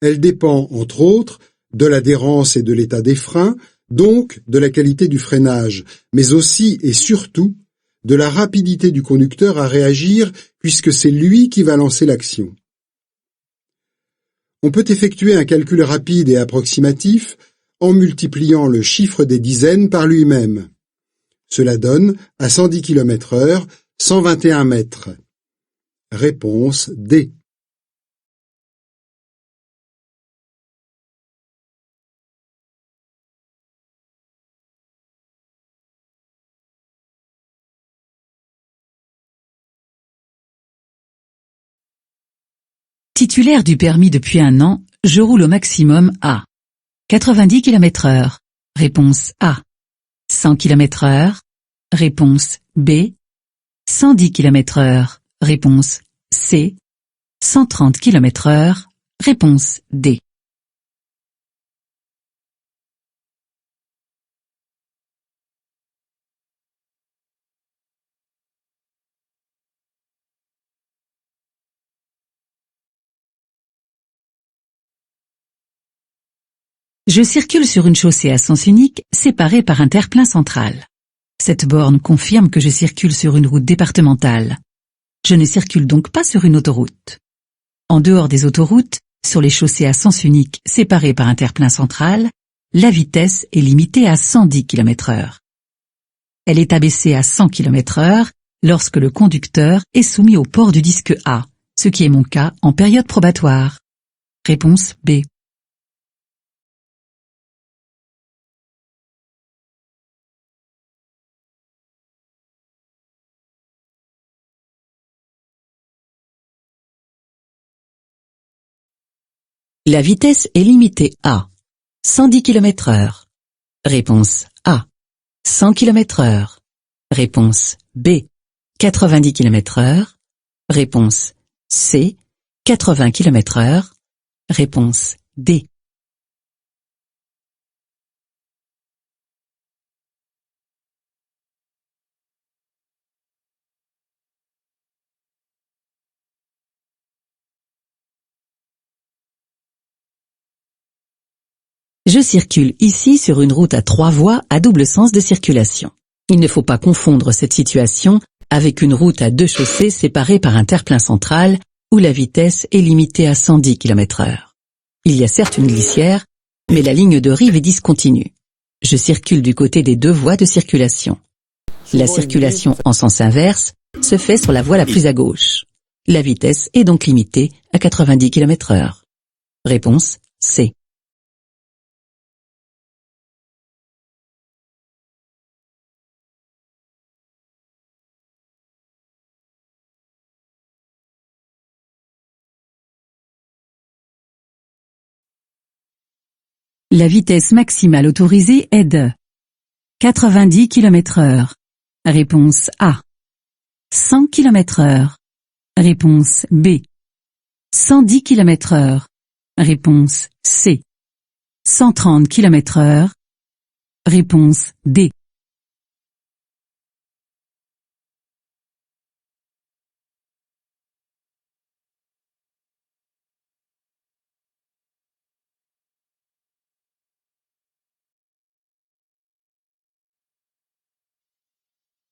Elle dépend, entre autres, de l'adhérence et de l'état des freins, donc de la qualité du freinage, mais aussi et surtout de la rapidité du conducteur à réagir puisque c'est lui qui va lancer l'action. On peut effectuer un calcul rapide et approximatif en multipliant le chiffre des dizaines par lui-même. Cela donne, à 110 km/h, 121 mètres. Réponse D. Titulaire du permis depuis 1 an, je roule au maximum à 90 km/h. Réponse A. 100 km/h. Réponse B. 110 km/h. Réponse C. 130 km/h. Réponse D. Je circule sur une chaussée à sens unique séparée par un terre-plein central. Cette borne confirme que je circule sur une route départementale. Je ne circule donc pas sur une autoroute. En dehors des autoroutes, sur les chaussées à sens unique séparées par un terre-plein central, la vitesse est limitée à 110 km/h. Elle est abaissée à 100 km/h lorsque le conducteur est soumis au port du disque A, ce qui est mon cas en période probatoire. Réponse B. La vitesse est limitée à 110 km/h. Réponse A. 100 km/h. Réponse B. 90 km/h. Réponse C. 80 km/h. Réponse D. Je circule ici sur une route à 3 voies à double sens de circulation. Il ne faut pas confondre cette situation avec une route à 2 chaussées séparées par un terre-plein central où la vitesse est limitée à 110 km/h. Il y a certes une glissière, mais la ligne de rive est discontinue. Je circule du côté des 2 voies de circulation. La circulation en sens inverse se fait sur la voie la plus à gauche. La vitesse est donc limitée à 90 km/h. Réponse C. La vitesse maximale autorisée est de 90 km/h. Réponse A. 100 km/h. Réponse B. 110 km/h. Réponse C. 130 km/h. Réponse D.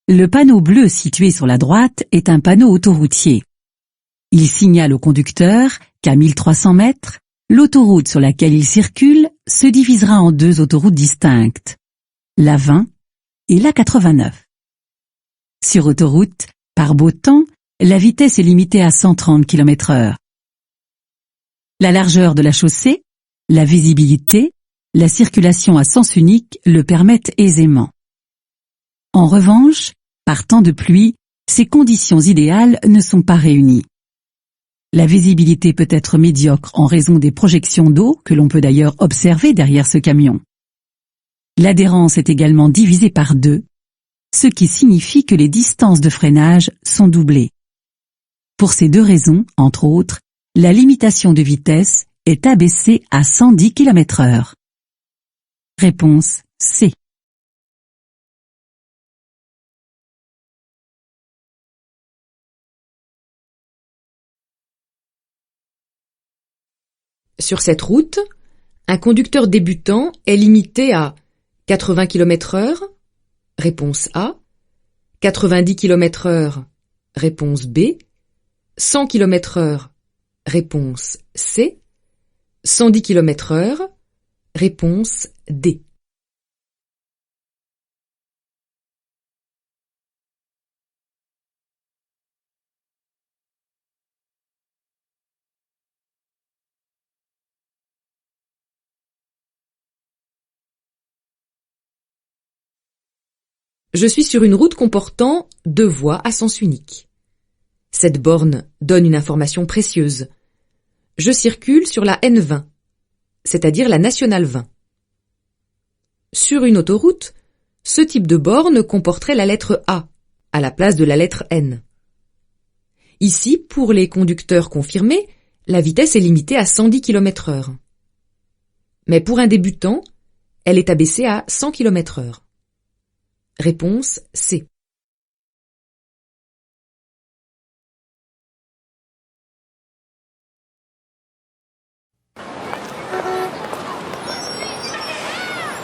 Le panneau bleu situé sur la droite est un panneau autoroutier. Il signale au conducteur qu'à 1300 mètres, l'autoroute sur laquelle il circule se divisera en deux autoroutes distinctes, la 20 et la 89. Sur autoroute, par beau temps, la vitesse est limitée à 130 km/h. La largeur de la chaussée, la visibilité, la circulation à sens unique le permettent aisément. En revanche, par temps de pluie, ces conditions idéales ne sont pas réunies. La visibilité peut être médiocre en raison des projections d'eau que l'on peut d'ailleurs observer derrière ce camion. L'adhérence est également divisée par 2, ce qui signifie que les distances de freinage sont doublées. Pour ces 2 raisons, entre autres, la limitation de vitesse est abaissée à 110 km/h. Réponse C. Sur cette route, un conducteur débutant est limité à 80 km/h, réponse A, 90 km/h, réponse B, 100 km/h, réponse C, 110 km/h, réponse D. Je suis sur une route comportant 2 voies à sens unique. Cette borne donne une information précieuse. Je circule sur la N20, c'est-à-dire la nationale 20. Sur une autoroute, ce type de borne comporterait la lettre A à la place de la lettre N. Ici, pour les conducteurs confirmés, la vitesse est limitée à 110 km/h. Mais pour un débutant, elle est abaissée à 100 km/h. Réponse C.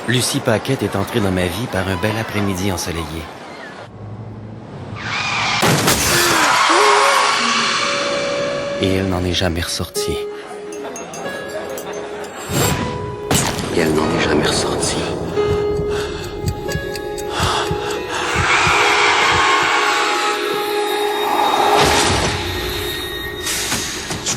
Lucie Paquette est entrée dans ma vie par un bel après-midi ensoleillé. Et elle n'en est jamais ressortie. Et elle n'en est jamais ressortie.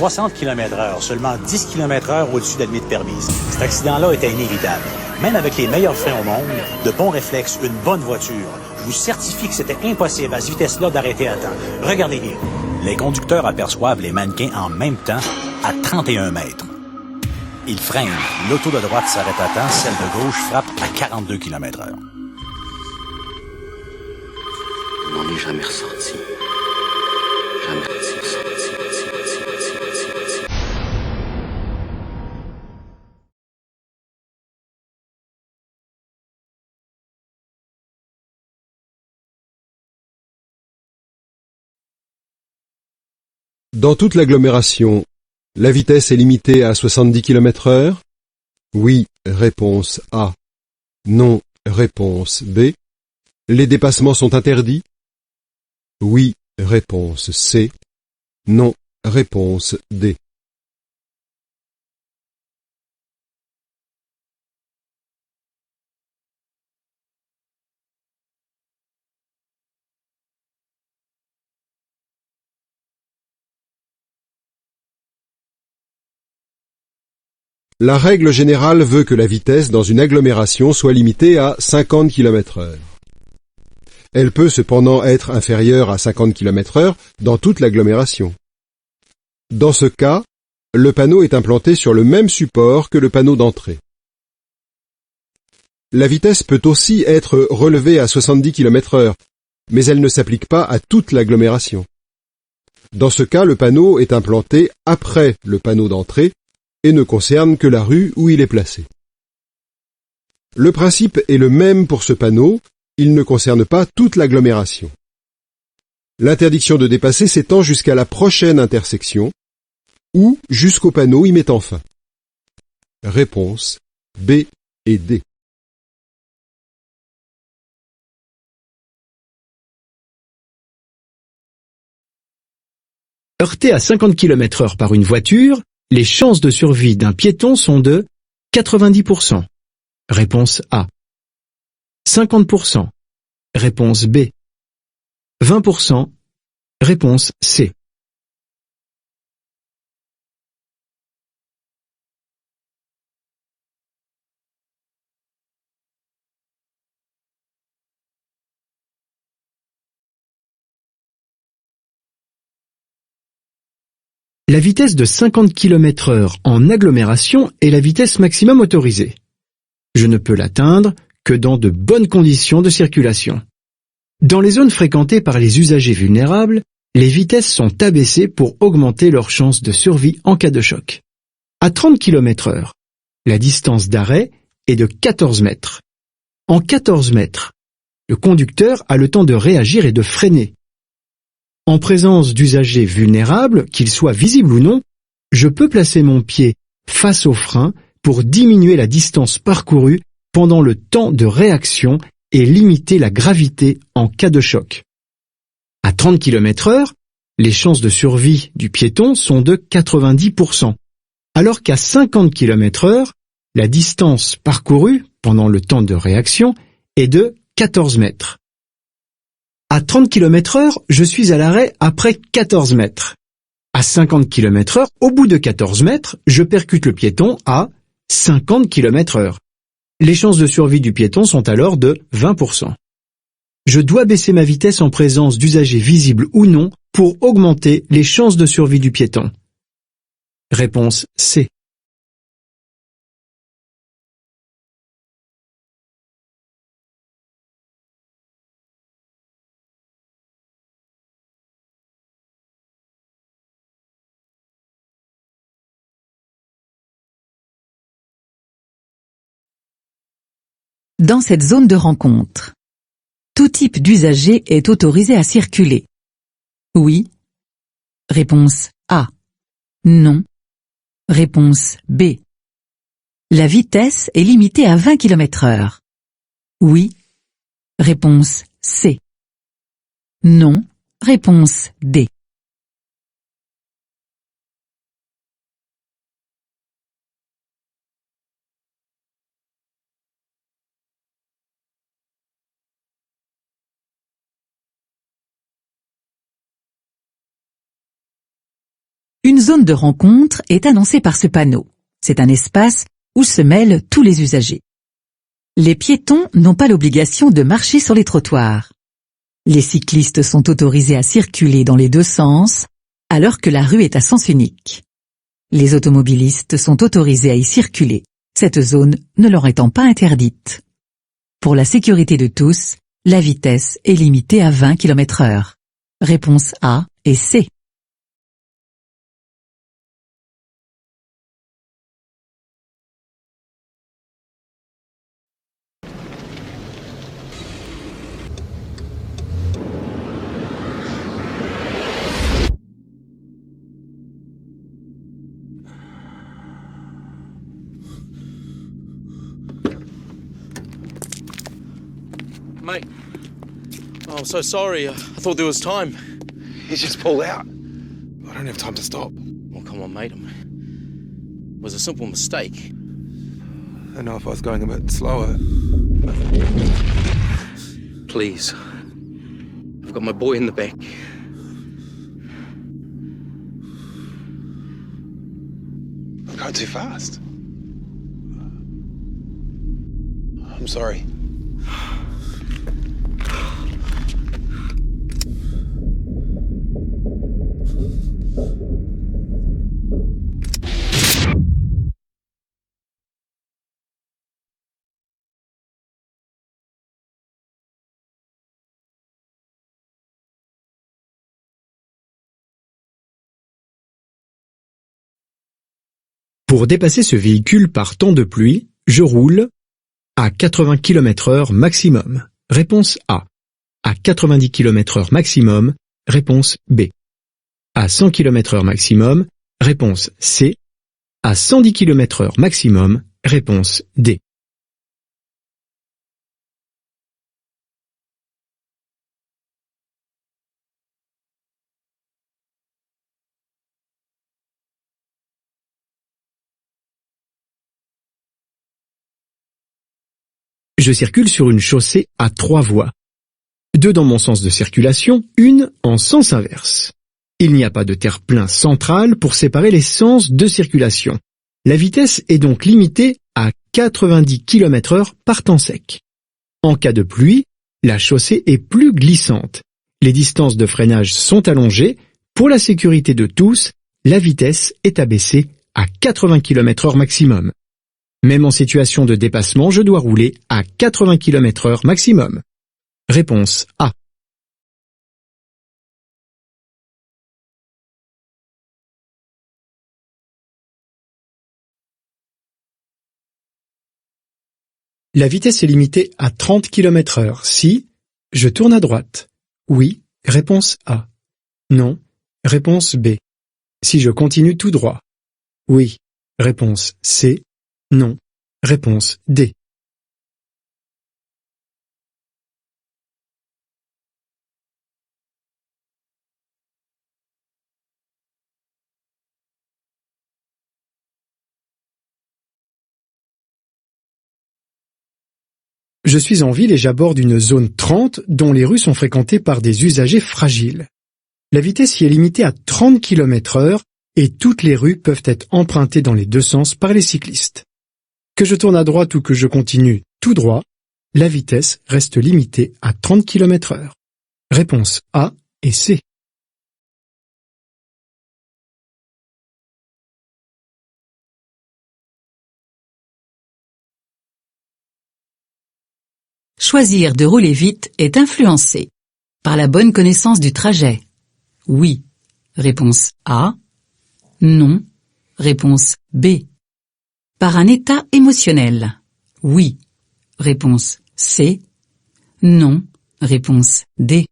60 km/h, seulement 10 km/h au-dessus de la limite permise. Cet accident-là était inévitable. Même avec les meilleurs freins au monde, de bons réflexes, une bonne voiture, je vous certifie que c'était impossible à cette vitesse-là d'arrêter à temps. Regardez bien. Les conducteurs aperçoivent les mannequins en même temps à 31 mètres. Ils freinent. L'auto de droite s'arrête à temps, celle de gauche frappe à 42 km/h. On n'en est jamais ressorti. Jamais ressorti. Dans toute l'agglomération, la vitesse est limitée à 70 km/h? Oui, réponse A. Non, réponse B. Les dépassements sont interdits? Oui, réponse C. Non, réponse D. La règle générale veut que la vitesse dans une agglomération soit limitée à 50 km/h. Elle peut cependant être inférieure à 50 km/h dans toute l'agglomération. Dans ce cas, le panneau est implanté sur le même support que le panneau d'entrée. La vitesse peut aussi être relevée à 70 km/h, mais elle ne s'applique pas à toute l'agglomération. Dans ce cas, le panneau est implanté après le panneau d'entrée et ne concerne que la rue où il est placé. Le principe est le même pour ce panneau, il ne concerne pas toute l'agglomération. L'interdiction de dépasser s'étend jusqu'à la prochaine intersection ou jusqu'au panneau y mettant fin. Réponse B et D. Heurté à 50 km/h par une voiture, les chances de survie d'un piéton sont de 90%. Réponse A. 50%. Réponse B. 20%. Réponse C. La vitesse de 50 km/h en agglomération est la vitesse maximum autorisée. Je ne peux l'atteindre que dans de bonnes conditions de circulation. Dans les zones fréquentées par les usagers vulnérables, les vitesses sont abaissées pour augmenter leurs chances de survie en cas de choc. À 30 km/h, la distance d'arrêt est de 14 mètres. En 14 mètres, le conducteur a le temps de réagir et de freiner. En présence d'usagers vulnérables, qu'ils soient visibles ou non, je peux placer mon pied face au frein pour diminuer la distance parcourue pendant le temps de réaction et limiter la gravité en cas de choc. À 30 km/h, les chances de survie du piéton sont de 90%, alors qu'à 50 km/h, la distance parcourue pendant le temps de réaction est de 14 mètres. À 30 km/h, je suis à l'arrêt après 14 mètres. À 50 km/h, au bout de 14 mètres, je percute le piéton à 50 km/h. Les chances de survie du piéton sont alors de 20%. Je dois baisser ma vitesse en présence d'usagers visibles ou non pour augmenter les chances de survie du piéton. Réponse C. Dans cette zone de rencontre, tout type d'usager est autorisé à circuler. Oui. Réponse A. Non. Réponse B. La vitesse est limitée à 20 km/h. Oui. Réponse C. Non. Réponse D. Une zone de rencontre est annoncée par ce panneau. C'est un espace où se mêlent tous les usagers. Les piétons n'ont pas l'obligation de marcher sur les trottoirs. Les cyclistes sont autorisés à circuler dans les deux sens, alors que la rue est à sens unique. Les automobilistes sont autorisés à y circuler, cette zone ne leur étant pas interdite. Pour la sécurité de tous, la vitesse est limitée à 20 km/h. Réponse A et C. Mate, oh, I'm so sorry. I thought there was time. He just pulled out. I don't have time to stop. Oh, come on, mate. It was a simple mistake. I know if I was going a bit slower. Please. I've got my boy in the back. I'm going too fast. I'm sorry. Pour dépasser ce véhicule par temps de pluie, je roule à 80 km/h maximum. Réponse A. À 90 km/h maximum. Réponse B. À 100 km/h maximum. Réponse C. À 110 km/h maximum. Réponse D. Je circule sur une chaussée à 3 voies. 2 dans mon sens de circulation, une en sens inverse. Il n'y a pas de terre-plein central pour séparer les sens de circulation. La vitesse est donc limitée à 90 km/h par temps sec. En cas de pluie, la chaussée est plus glissante. Les distances de freinage sont allongées. Pour la sécurité de tous, la vitesse est abaissée à 80 km/h maximum. Même en situation de dépassement, je dois rouler à 80 km/h maximum. Réponse A. La vitesse est limitée à 30 km/h si je tourne à droite. Oui, réponse A. Non, réponse B. Si je continue tout droit. Oui, réponse C. Non, réponse D. Je suis en ville et j'aborde une zone 30 dont les rues sont fréquentées par des usagers fragiles. La vitesse y est limitée à 30 km/h et toutes les rues peuvent être empruntées dans les deux sens par les cyclistes. Que je tourne à droite ou que je continue tout droit, la vitesse reste limitée à 30 km/h. Réponse A et C. Choisir de rouler vite est influencé par la bonne connaissance du trajet. Oui. Réponse A. Non. Réponse B. Par un état émotionnel. Oui. Réponse C. Non. Réponse D.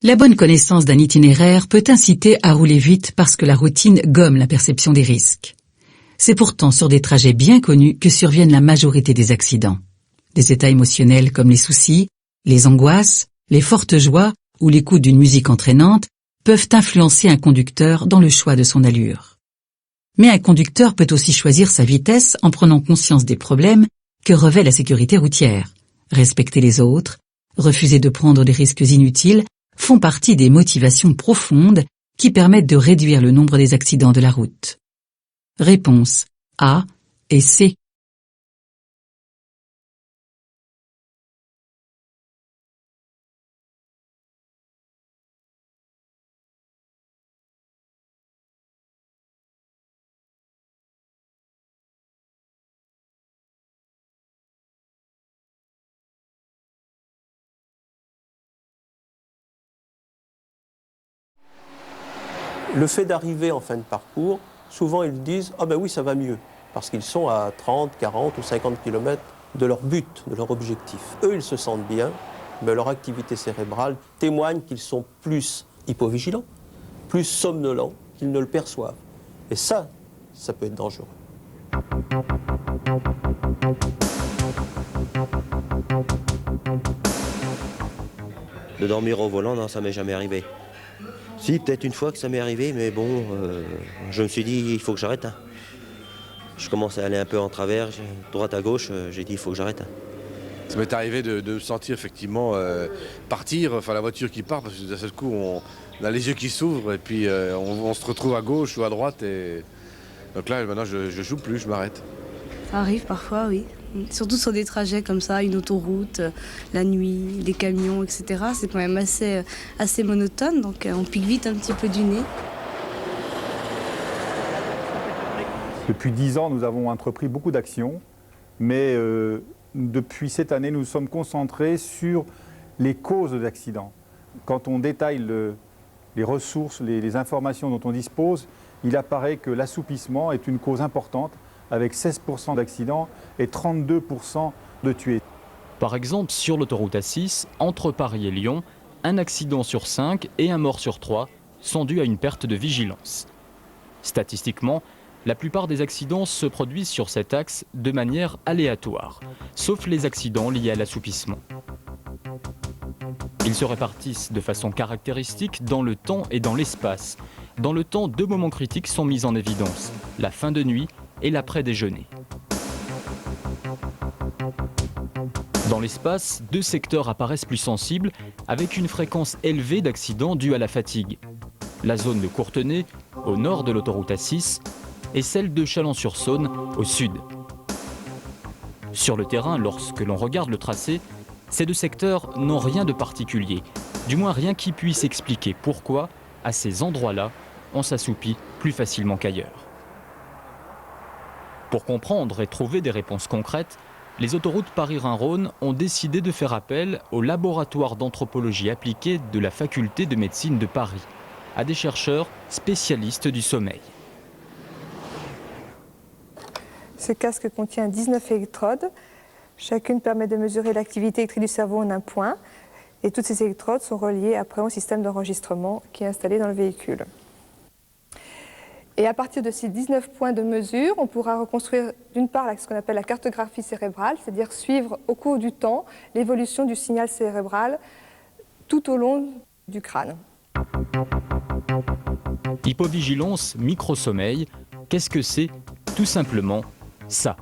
La bonne connaissance d'un itinéraire peut inciter à rouler vite parce que la routine gomme la perception des risques. C'est pourtant sur des trajets bien connus que surviennent la majorité des accidents. Des états émotionnels comme les soucis, les angoisses, les fortes joies ou l'écoute d'une musique entraînante peuvent influencer un conducteur dans le choix de son allure. Mais un conducteur peut aussi choisir sa vitesse en prenant conscience des problèmes que revêt la sécurité routière. Respecter les autres, refuser de prendre des risques inutiles font partie des motivations profondes qui permettent de réduire le nombre des accidents de la route. Réponse A et C. Le fait d'arriver en fin de parcours, souvent ils disent « Ah ben oui, ça va mieux », parce qu'ils sont à 30, 40 ou 50 km de leur but, de leur objectif. Eux, ils se sentent bien, mais leur activité cérébrale témoigne qu'ils sont plus hypovigilants, plus somnolents qu'ils ne le perçoivent. Et ça peut être dangereux. De dormir au volant, non, ça m'est jamais arrivé. Si, peut-être une fois que ça m'est arrivé, mais bon, je me suis dit, il faut que j'arrête. Hein. Je commence à aller un peu en travers, droite à gauche, j'ai dit, il faut que j'arrête. Hein. Ça m'est arrivé de sentir effectivement partir, enfin la voiture qui part, parce que d'un seul coup, on a les yeux qui s'ouvrent, et puis on se retrouve à gauche ou à droite, et donc là, maintenant, je joue plus, je m'arrête. Ça arrive parfois, oui. Surtout sur des trajets comme ça, une autoroute, la nuit, des camions, etc. C'est quand même assez monotone, donc on pique vite un petit peu du nez. Depuis 10 ans, nous avons entrepris beaucoup d'actions, mais depuis cette année, nous sommes concentrés sur les causes d'accidents. Quand on détaille les ressources, les informations dont on dispose, il apparaît que l'assouplissement est une cause importante, avec 16% d'accidents et 32% de tués. Par exemple, sur l'autoroute A6, entre Paris et Lyon, un accident sur 5 et un mort sur 3 sont dus à une perte de vigilance. Statistiquement, la plupart des accidents se produisent sur cet axe de manière aléatoire, sauf les accidents liés à l'assoupissement. Ils se répartissent de façon caractéristique dans le temps et dans l'espace. Dans le temps, 2 moments critiques sont mis en évidence, la fin de nuit et l'après-déjeuner. Dans l'espace, 2 secteurs apparaissent plus sensibles, avec une fréquence élevée d'accidents dus à la fatigue. La zone de Courtenay, au nord de l'autoroute A6, et celle de Chalon-sur-Saône, au sud. Sur le terrain, lorsque l'on regarde le tracé, ces 2 secteurs n'ont rien de particulier, du moins rien qui puisse expliquer pourquoi, à ces endroits-là, on s'assoupit plus facilement qu'ailleurs. Pour comprendre et trouver des réponses concrètes, les autoroutes Paris-Rhin-Rhône ont décidé de faire appel au laboratoire d'anthropologie appliquée de la faculté de médecine de Paris, à des chercheurs spécialistes du sommeil. Ce casque contient 19 électrodes. Chacune permet de mesurer l'activité électrique du cerveau en un point. Et toutes ces électrodes sont reliées après au système d'enregistrement qui est installé dans le véhicule. Et à partir de ces 19 points de mesure, on pourra reconstruire d'une part ce qu'on appelle la cartographie cérébrale, c'est-à-dire suivre au cours du temps l'évolution du signal cérébral tout au long du crâne. Hypovigilance, microsommeil, qu'est-ce que c'est? Tout simplement ça.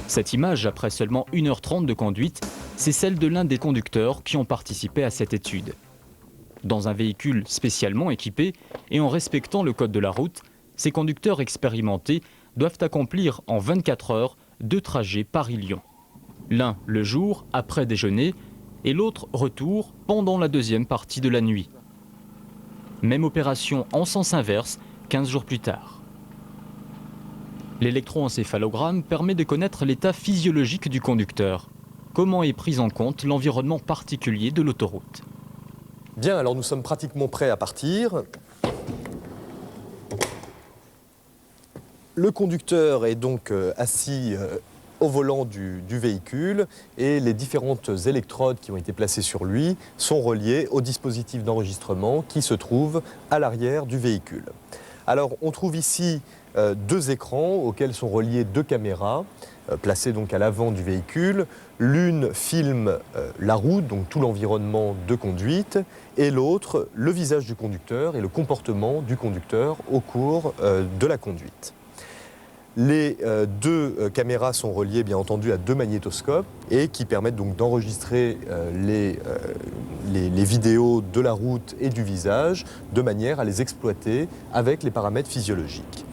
Cette image, après seulement 1h30 de conduite, c'est celle de l'un des conducteurs qui ont participé à cette étude. Dans un véhicule spécialement équipé et en respectant le code de la route, ces conducteurs expérimentés doivent accomplir en 24 heures 2 trajets Paris-Lyon. L'un le jour, après déjeuner, et l'autre retour pendant la deuxième partie de la nuit. Même opération en sens inverse 15 jours plus tard. L'électroencéphalogramme permet de connaître l'état physiologique du conducteur. Comment est pris en compte l'environnement particulier de l'autoroute? Bien, alors nous sommes pratiquement prêts à partir. Le conducteur est donc assis au volant du véhicule et les différentes électrodes qui ont été placées sur lui sont reliées au dispositif d'enregistrement qui se trouve à l'arrière du véhicule. Alors on trouve ici 2 écrans auxquels sont reliées 2 caméras placées donc à l'avant du véhicule. L'une filme la route, donc tout l'environnement de conduite, et l'autre le visage du conducteur et le comportement du conducteur au cours de la conduite. Les 2 caméras sont reliées bien entendu à 2 magnétoscopes et qui permettent donc d'enregistrer les vidéos de la route et du visage de manière à les exploiter avec les paramètres physiologiques.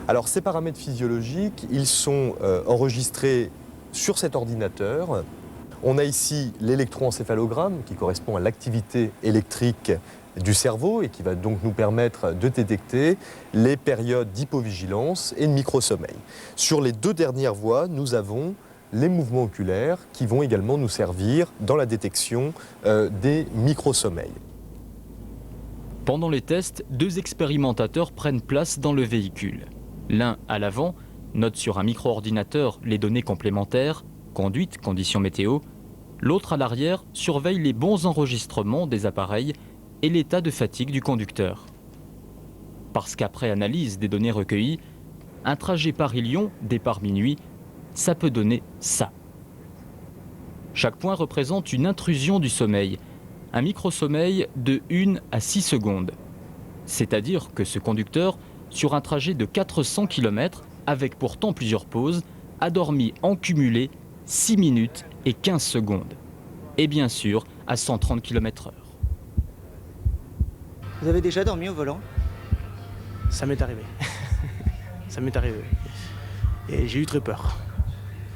Alors ces paramètres physiologiques, ils sont enregistrés sur cet ordinateur. On a ici l'électroencéphalogramme qui correspond à l'activité électrique du cerveau et qui va donc nous permettre de détecter les périodes d'hypovigilance et de microsommeil. Sur les 2 dernières voies, nous avons les mouvements oculaires qui vont également nous servir dans la détection des microsommeils. Pendant les tests, 2 expérimentateurs prennent place dans le véhicule. L'un à l'avant note sur un micro-ordinateur les données complémentaires, conduite, conditions météo. L'autre à l'arrière surveille les bons enregistrements des appareils et l'état de fatigue du conducteur. Parce qu'après analyse des données recueillies, un trajet Paris-Lyon, départ minuit, ça peut donner ça. Chaque point représente une intrusion du sommeil, un micro-sommeil de 1 à 6 secondes. C'est-à-dire que ce conducteur, sur un trajet de 400 km, avec pourtant plusieurs pauses, a dormi en cumulé 6 minutes et 15 secondes. Et bien sûr, à 130 km/h. Vous avez déjà dormi au volant? Ça m'est arrivé. Ça m'est arrivé. Et j'ai eu très peur.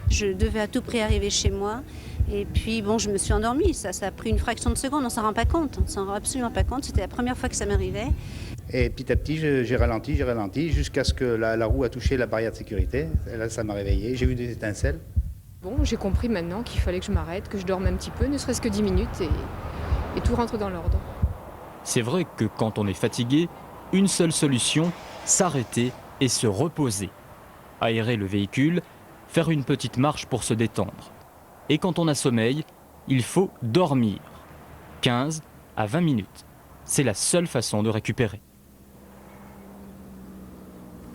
Je devais à tout prix arriver chez moi Et puis bon, je me suis endormie, ça a pris une fraction de seconde, on s'en rend pas compte, on s'en rend absolument pas compte, c'était la première fois que ça m'arrivait. Et petit à petit, j'ai ralenti, jusqu'à ce que la roue a touché la barrière de sécurité. Et là, ça m'a réveillé, j'ai vu des étincelles. Bon, j'ai compris maintenant qu'il fallait que je m'arrête, que je dorme un petit peu, ne serait-ce que 10 minutes, et tout rentre dans l'ordre. C'est vrai que quand on est fatigué, une seule solution, s'arrêter et se reposer. Aérer le véhicule, faire une petite marche pour se détendre. Et quand on a sommeil, il faut dormir. 15 à 20 minutes. C'est la seule façon de récupérer.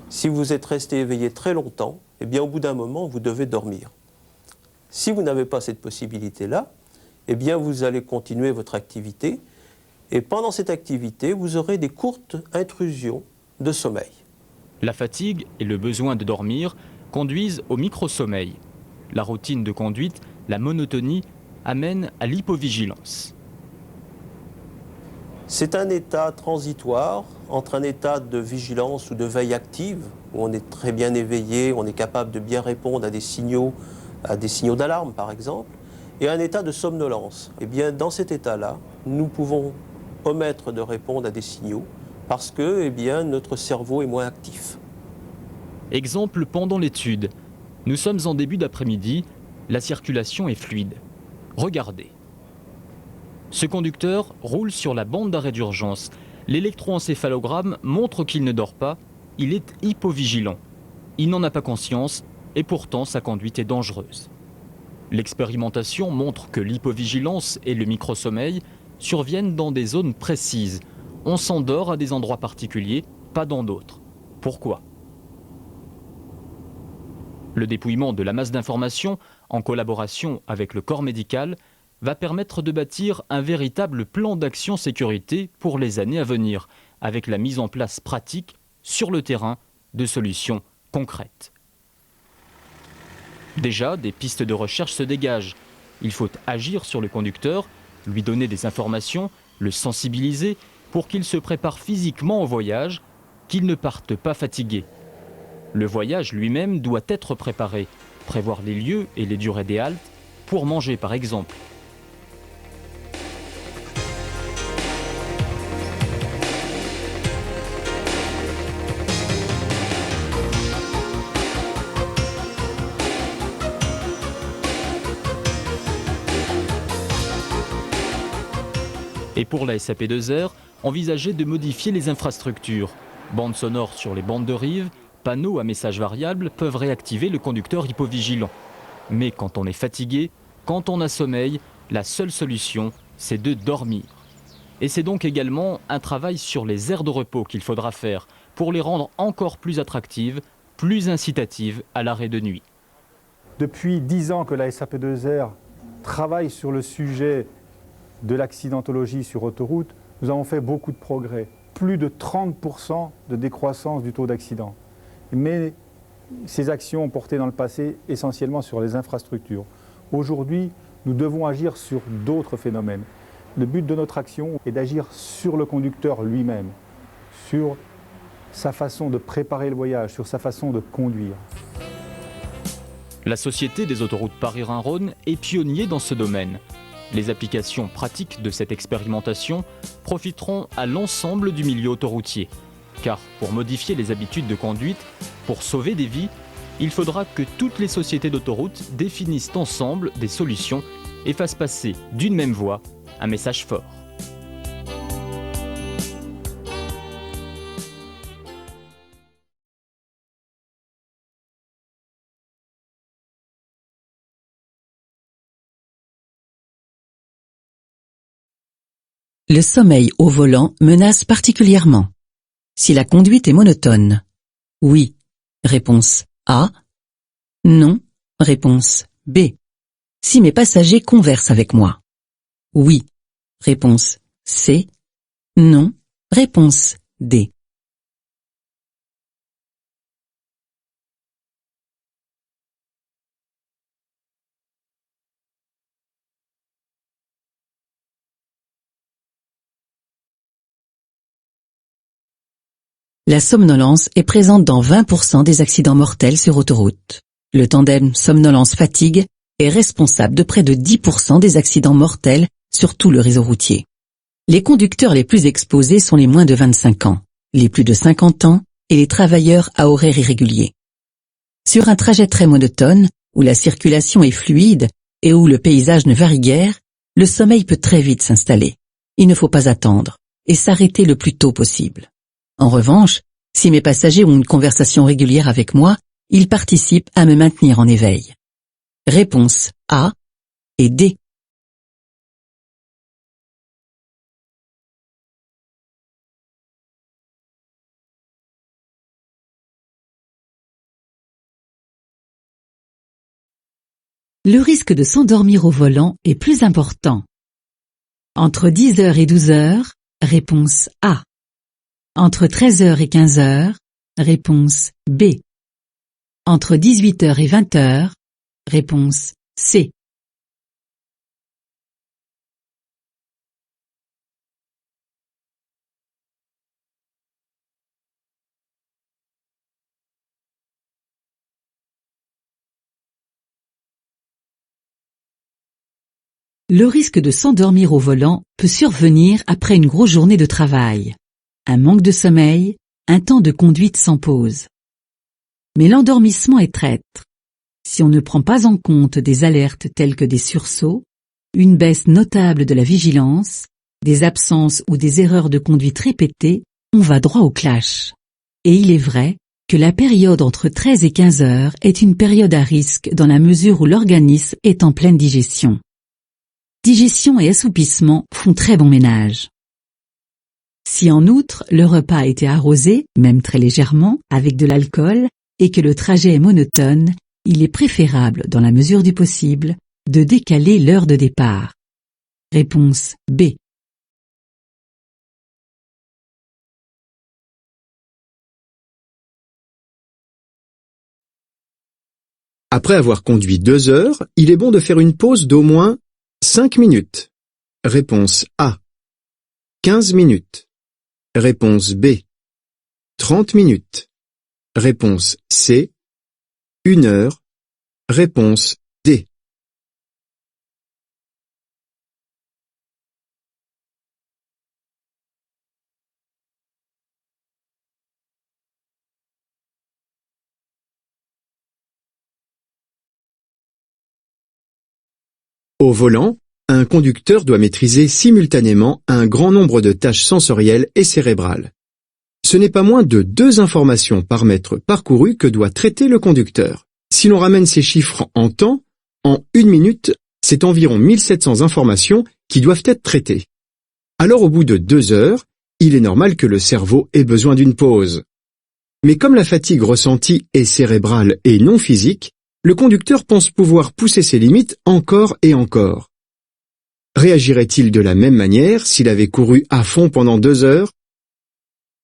Si vous êtes resté éveillé très longtemps, eh bien au bout d'un moment, vous devez dormir. Si vous n'avez pas cette possibilité-là, eh bien vous allez continuer votre activité et pendant cette activité, vous aurez des courtes intrusions de sommeil. La fatigue et le besoin de dormir conduisent au micro-sommeil. La routine de conduite, la monotonie, amène à l'hypovigilance. C'est un état transitoire entre un état de vigilance ou de veille active, où on est très bien éveillé, on est capable de bien répondre à des signaux d'alarme par exemple, et un état de somnolence. Eh bien, dans cet état-là, nous pouvons omettre de répondre à des signaux parce que eh bien, notre cerveau est moins actif. Exemple pendant l'étude. Nous sommes en début d'après-midi, la circulation est fluide. Regardez. Ce conducteur roule sur la bande d'arrêt d'urgence. L'électroencéphalogramme montre qu'il ne dort pas, il est hypovigilant. Il n'en a pas conscience et pourtant sa conduite est dangereuse. L'expérimentation montre que l'hypovigilance et le microsommeil surviennent dans des zones précises. On s'endort à des endroits particuliers, pas dans d'autres. Pourquoi ? Le dépouillement de la masse d'informations, en collaboration avec le corps médical, va permettre de bâtir un véritable plan d'action sécurité pour les années à venir, avec la mise en place pratique, sur le terrain, de solutions concrètes. Déjà, des pistes de recherche se dégagent. Il faut agir sur le conducteur, lui donner des informations, le sensibiliser pour qu'il se prépare physiquement au voyage, qu'il ne parte pas fatigué. Le voyage lui-même doit être préparé, prévoir les lieux et les durées des haltes, pour manger par exemple. Et pour la SAP2R, envisager de modifier les infrastructures. Bandes sonores sur les bandes de rive, panneaux à messages variables peuvent réactiver le conducteur hypovigilant. Mais quand on est fatigué, quand on a sommeil, la seule solution, c'est de dormir. Et c'est donc également un travail sur les aires de repos qu'il faudra faire pour les rendre encore plus attractives, plus incitatives à l'arrêt de nuit. Depuis 10 ans que la SAP2R travaille sur le sujet de l'accidentologie sur autoroute, nous avons fait beaucoup de progrès. Plus de 30% de décroissance du taux d'accident. Mais ces actions ont porté dans le passé essentiellement sur les infrastructures. Aujourd'hui, nous devons agir sur d'autres phénomènes. Le but de notre action est d'agir sur le conducteur lui-même, sur sa façon de préparer le voyage, sur sa façon de conduire. La Société des autoroutes Paris-Rhin-Rhône est pionnier dans ce domaine. Les applications pratiques de cette expérimentation profiteront à l'ensemble du milieu autoroutier. Car pour modifier les habitudes de conduite, pour sauver des vies, il faudra que toutes les sociétés d'autoroutes définissent ensemble des solutions et fassent passer d'une même voix un message fort. Le sommeil au volant menace particulièrement. Si la conduite est monotone. Oui. Réponse A. Non. Réponse B. Si mes passagers conversent avec moi. Oui. Réponse C. Non. Réponse D. La somnolence est présente dans 20% des accidents mortels sur autoroute. Le tandem somnolence-fatigue est responsable de près de 10% des accidents mortels sur tout le réseau routier. Les conducteurs les plus exposés sont les moins de 25 ans, les plus de 50 ans et les travailleurs à horaires irréguliers. Sur un trajet très monotone, où la circulation est fluide et où le paysage ne varie guère, le sommeil peut très vite s'installer. Il ne faut pas attendre et s'arrêter le plus tôt possible. En revanche, si mes passagers ont une conversation régulière avec moi, ils participent à me maintenir en éveil. Réponse A et D. Le risque de s'endormir au volant est plus important. Entre 10h et 12h, réponse A. Entre 13h et 15h, réponse B. Entre 18h et 20h, réponse C. Le risque de s'endormir au volant peut survenir après une grosse journée de travail, un manque de sommeil, un temps de conduite sans pause. Mais l'endormissement est traître. Si on ne prend pas en compte des alertes telles que des sursauts, une baisse notable de la vigilance, des absences ou des erreurs de conduite répétées, on va droit au clash. Et il est vrai que la période entre 13 et 15 heures est une période à risque dans la mesure où l'organisme est en pleine digestion. Digestion et assoupissement font très bon ménage. Si en outre le repas a été arrosé, même très légèrement, avec de l'alcool, et que le trajet est monotone, il est préférable, dans la mesure du possible, de décaler l'heure de départ. Réponse B. Après avoir conduit 2 heures, il est bon de faire une pause d'au moins 5 minutes. Réponse A. 15 minutes. Réponse B. 30 minutes. Réponse C. 1 heure. Réponse D. Au volant, un conducteur doit maîtriser simultanément un grand nombre de tâches sensorielles et cérébrales. Ce n'est pas moins de 2 informations par mètre parcouru que doit traiter le conducteur. Si l'on ramène ces chiffres en temps, en 1 minute, c'est environ 1700 informations qui doivent être traitées. Alors au bout de 2 heures, il est normal que le cerveau ait besoin d'une pause. Mais comme la fatigue ressentie est cérébrale et non physique, le conducteur pense pouvoir pousser ses limites encore et encore. Réagirait-il de la même manière s'il avait couru à fond pendant 2 heures?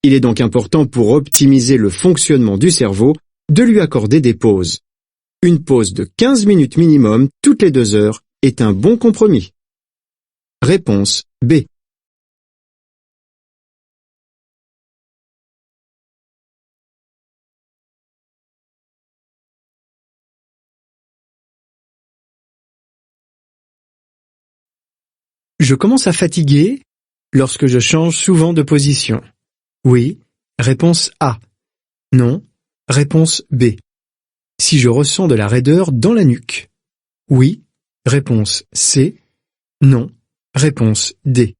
Il est donc important pour optimiser le fonctionnement du cerveau de lui accorder des pauses. Une pause de 15 minutes minimum toutes les 2 heures est un bon compromis. Réponse B. Je commence à fatiguer lorsque je change souvent de position. Oui, réponse A. Non, réponse B. Si je ressens de la raideur dans la nuque. Oui, réponse C. Non, réponse D.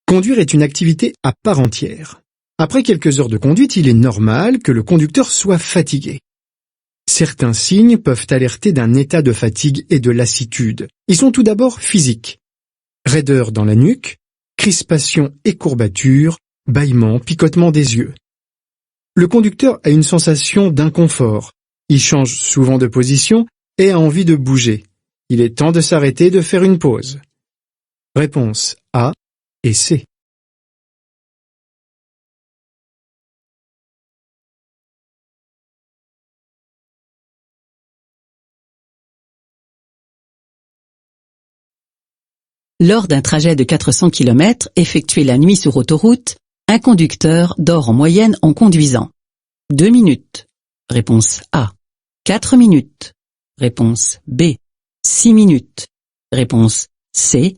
Conduire est une activité à part entière. Après quelques heures de conduite, il est normal que le conducteur soit fatigué. Certains signes peuvent alerter d'un état de fatigue et de lassitude. Ils sont tout d'abord physiques. Raideur dans la nuque, crispation et courbature, bâillement, picotement des yeux. Le conducteur a une sensation d'inconfort. Il change souvent de position et a envie de bouger. Il est temps de s'arrêter et de faire une pause. Réponse A et C. Lors d'un trajet de 400 km effectué la nuit sur autoroute, un conducteur dort en moyenne en conduisant 2 minutes. Réponse A. 4 minutes. Réponse B. 6 minutes. Réponse C.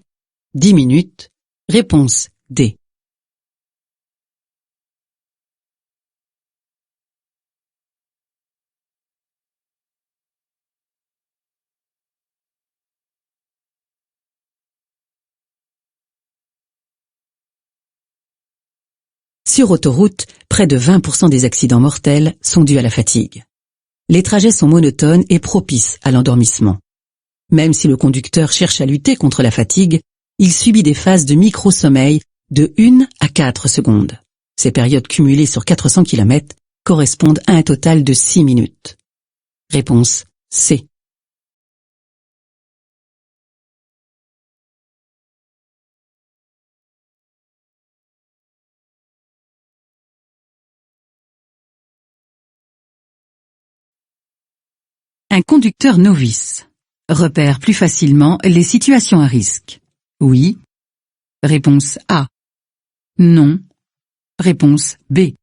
10 minutes. Réponse D. Sur autoroute, près de 20% des accidents mortels sont dus à la fatigue. Les trajets sont monotones et propices à l'endormissement. Même si le conducteur cherche à lutter contre la fatigue, il subit des phases de micro-sommeil de 1 à 4 secondes. Ces périodes cumulées sur 400 km correspondent à un total de 6 minutes. Réponse C. Un conducteur novice repère plus facilement les situations à risque. Oui. Réponse A. Non. Réponse B.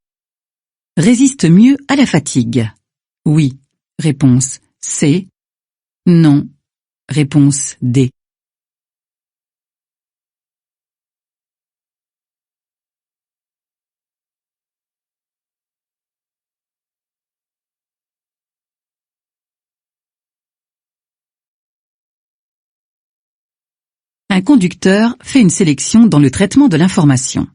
Résiste mieux à la fatigue. Oui. Réponse C. Non. Réponse D. Un conducteur fait une sélection dans le traitement de l'information.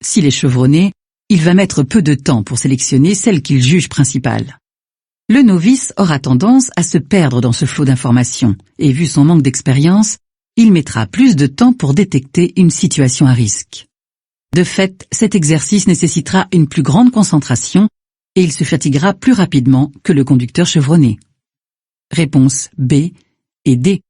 S'il est chevronné, il va mettre peu de temps pour sélectionner celle qu'il juge principale. Le novice aura tendance à se perdre dans ce flot d'informations et, vu son manque d'expérience, il mettra plus de temps pour détecter une situation à risque. De fait, cet exercice nécessitera une plus grande concentration et il se fatiguera plus rapidement que le conducteur chevronné. Réponse B et D.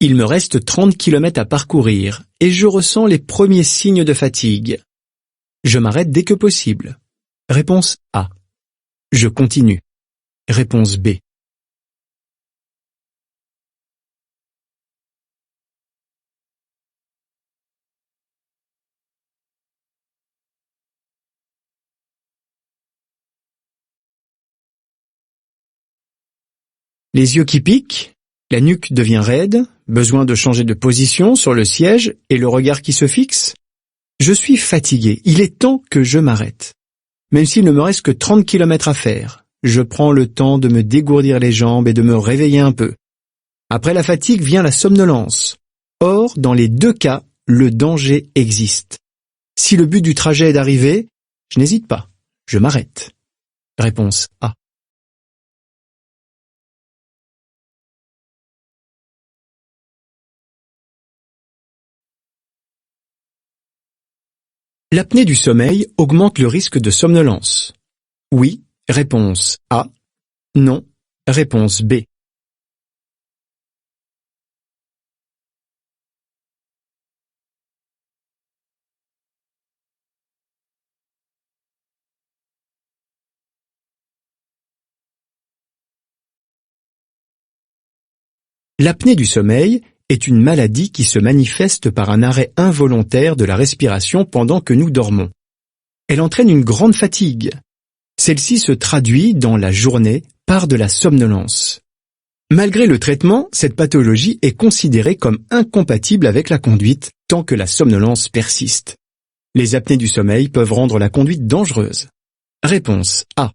Il me reste 30 km à parcourir et je ressens les premiers signes de fatigue. Je m'arrête dès que possible. Réponse A. Je continue. Réponse B. Les yeux qui piquent, la nuque devient raide, besoin de changer de position sur le siège et le regard qui se fixe. Je suis fatigué, il est temps que je m'arrête. Même s'il ne me reste que 30 km à faire, je prends le temps de me dégourdir les jambes et de me réveiller un peu. Après la fatigue vient la somnolence. Or, dans les deux cas, le danger existe. Si le but du trajet est d'arriver, je n'hésite pas, je m'arrête. Réponse A. L'apnée du sommeil augmente le risque de somnolence. Oui, réponse A. Non, réponse B. L'apnée du sommeil est une maladie qui se manifeste par un arrêt involontaire de la respiration pendant que nous dormons. Elle entraîne une grande fatigue. Celle-ci se traduit dans la journée par de la somnolence. Malgré le traitement, cette pathologie est considérée comme incompatible avec la conduite tant que la somnolence persiste. Les apnées du sommeil peuvent rendre la conduite dangereuse. Réponse A.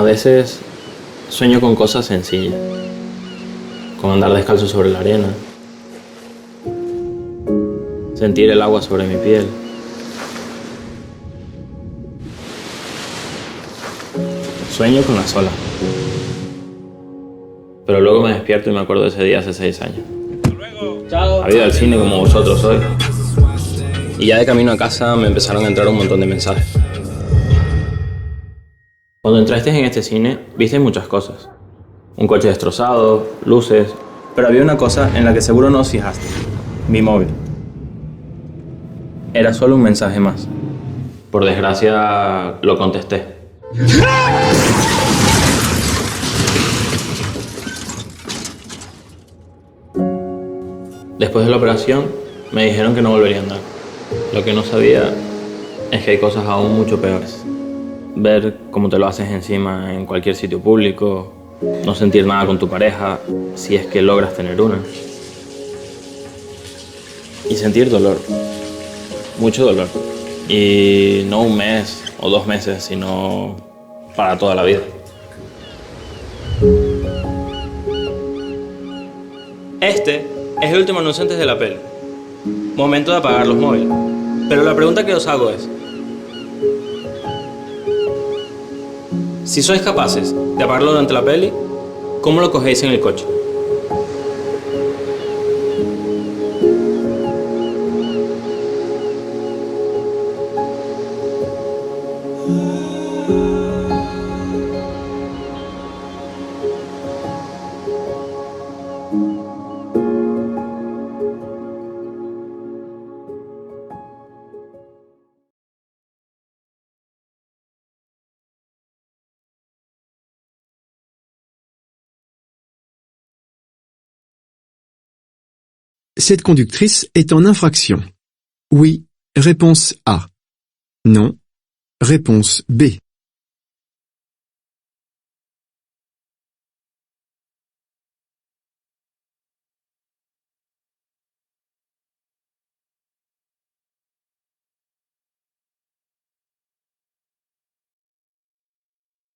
A veces sueño con cosas sencillas, con andar descalzo sobre la arena, sentir el agua sobre mi piel. Sueño con las olas. Pero luego me despierto y me acuerdo de ese día hace 6 años. Había ido al cine como vosotros hoy. Y ya de camino a casa me empezaron a entrar un montón de mensajes. Cuando entraste en este cine, viste muchas cosas. Un coche destrozado, luces... Pero había una cosa en la que seguro no os fijaste. Mi móvil. Era solo un mensaje más. Por desgracia, lo contesté. Después de la operación, me dijeron que no volvería a andar. Lo que no sabía es que hay cosas aún mucho peores. Ver cómo te lo haces encima en cualquier sitio público, no sentir nada con tu pareja, si es que logras tener una. Y sentir dolor, mucho dolor. Y no 1 mes o 2 meses, sino para toda la vida. Este es el último anuncio antes de la peli. Momento de apagar los móviles. Pero la pregunta que os hago es: si sois capaces de apagarlo durante la peli, ¿cómo lo cogéis en el coche? Cette conductrice est en infraction. Oui, réponse A. Non, réponse B.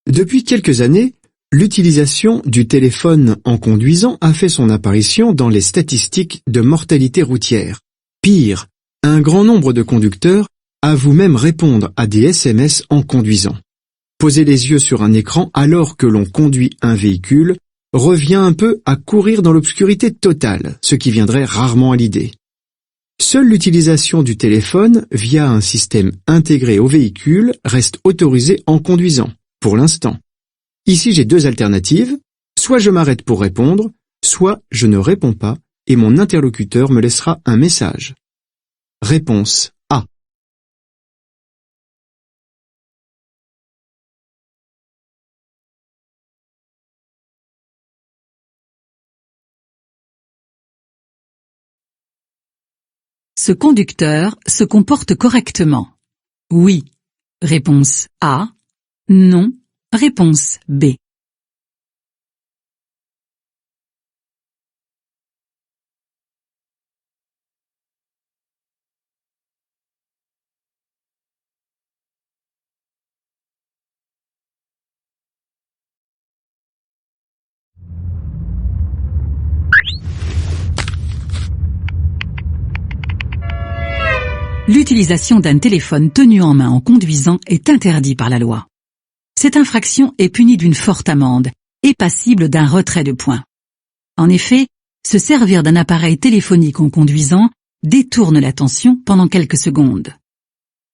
Depuis quelques années, l'utilisation du téléphone en conduisant a fait son apparition dans les statistiques de mortalité routière. Pire, un grand nombre de conducteurs avouent même répondre à des SMS en conduisant. Poser les yeux sur un écran alors que l'on conduit un véhicule revient un peu à courir dans l'obscurité totale, ce qui viendrait rarement à l'idée. Seule l'utilisation du téléphone via un système intégré au véhicule reste autorisée en conduisant, pour l'instant. Ici, j'ai 2 alternatives. Soit je m'arrête pour répondre, soit je ne réponds pas et mon interlocuteur me laissera un message. Réponse A. Ce conducteur se comporte correctement. Oui. Réponse A. Non. Réponse B. L'utilisation d'un téléphone tenu en main en conduisant est interdit par la loi. Cette infraction est punie d'une forte amende et passible d'un retrait de points. En effet, se servir d'un appareil téléphonique en conduisant détourne l'attention pendant quelques secondes.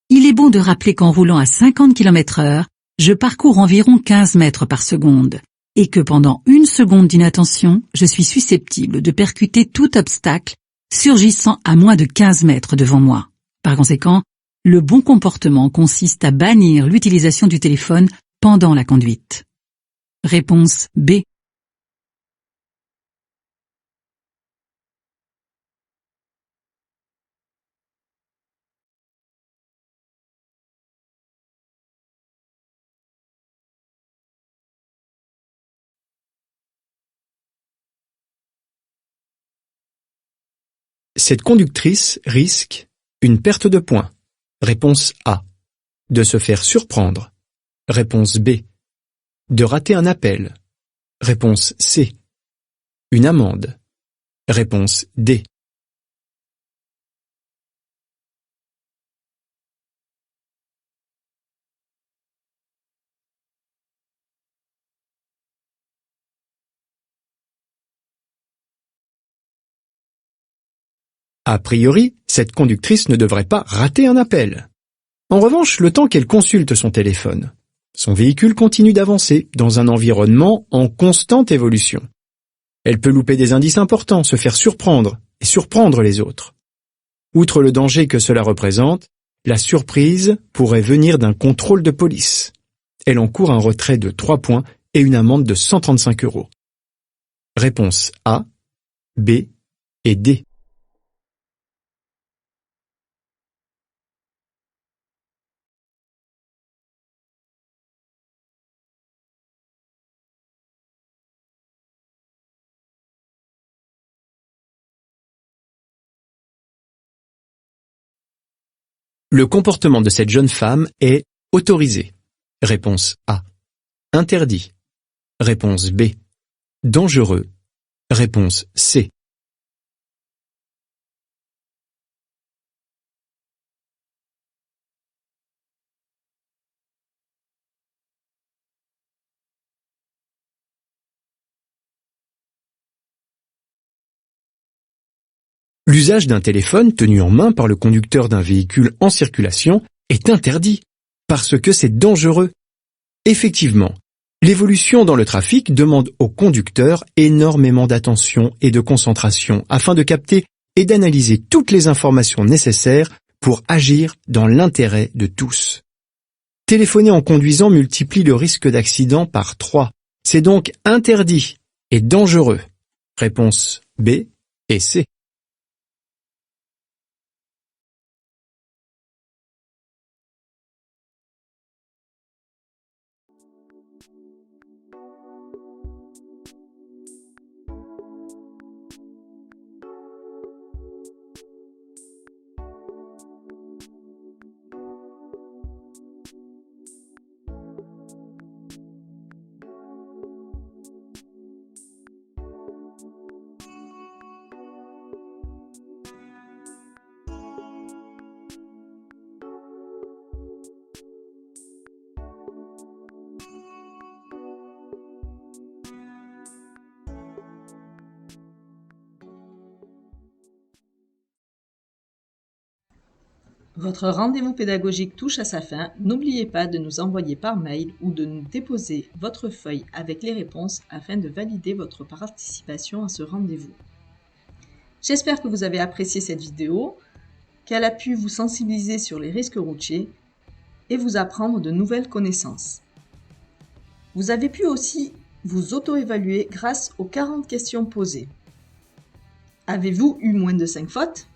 Il est bon de rappeler qu'en roulant à 50 km/h, je parcours environ 15 mètres par seconde et que pendant 1 seconde d'inattention, je suis susceptible de percuter tout obstacle surgissant à moins de 15 mètres devant moi. Par conséquent, le bon comportement consiste à bannir l'utilisation du téléphone pendant la conduite. Réponse B. Cette conductrice risque une perte de points. Réponse A. De se faire surprendre. Réponse B. De rater un appel. Réponse C. Une amende. Réponse D. A priori, cette conductrice ne devrait pas rater un appel. En revanche, le temps qu'elle consulte son téléphone, son véhicule continue d'avancer dans un environnement en constante évolution. Elle peut louper des indices importants, se faire surprendre et surprendre les autres. Outre le danger que cela représente, la surprise pourrait venir d'un contrôle de police. Elle encourt un retrait de 3 points et une amende de 135 €. Réponse A, B et D. Le comportement de cette jeune femme est autorisé. Réponse A. Interdit. Réponse B. Dangereux. Réponse C. L'usage d'un téléphone tenu en main par le conducteur d'un véhicule en circulation est interdit, parce que c'est dangereux. Effectivement, l'évolution dans le trafic demande au conducteur énormément d'attention et de concentration afin de capter et d'analyser toutes les informations nécessaires pour agir dans l'intérêt de tous. Téléphoner en conduisant multiplie le risque d'accident par 3. C'est donc interdit et dangereux. Réponse B et C. Votre rendez-vous pédagogique touche à sa fin. N'oubliez pas de nous envoyer par mail ou de nous déposer votre feuille avec les réponses afin de valider votre participation à ce rendez-vous. J'espère que vous avez apprécié cette vidéo, qu'elle a pu vous sensibiliser sur les risques routiers et vous apprendre de nouvelles connaissances. Vous avez pu aussi vous auto-évaluer grâce aux 40 questions posées. Avez-vous eu moins de 5 fautes?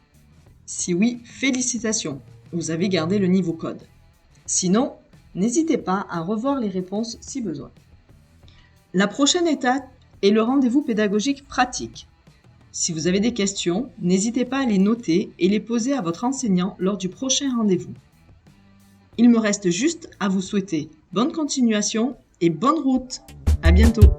Si oui, félicitations, vous avez gardé le niveau code. Sinon, n'hésitez pas à revoir les réponses si besoin. La prochaine étape est le rendez-vous pédagogique pratique. Si vous avez des questions, n'hésitez pas à les noter et les poser à votre enseignant lors du prochain rendez-vous. Il me reste juste à vous souhaiter bonne continuation et bonne route. À bientôt.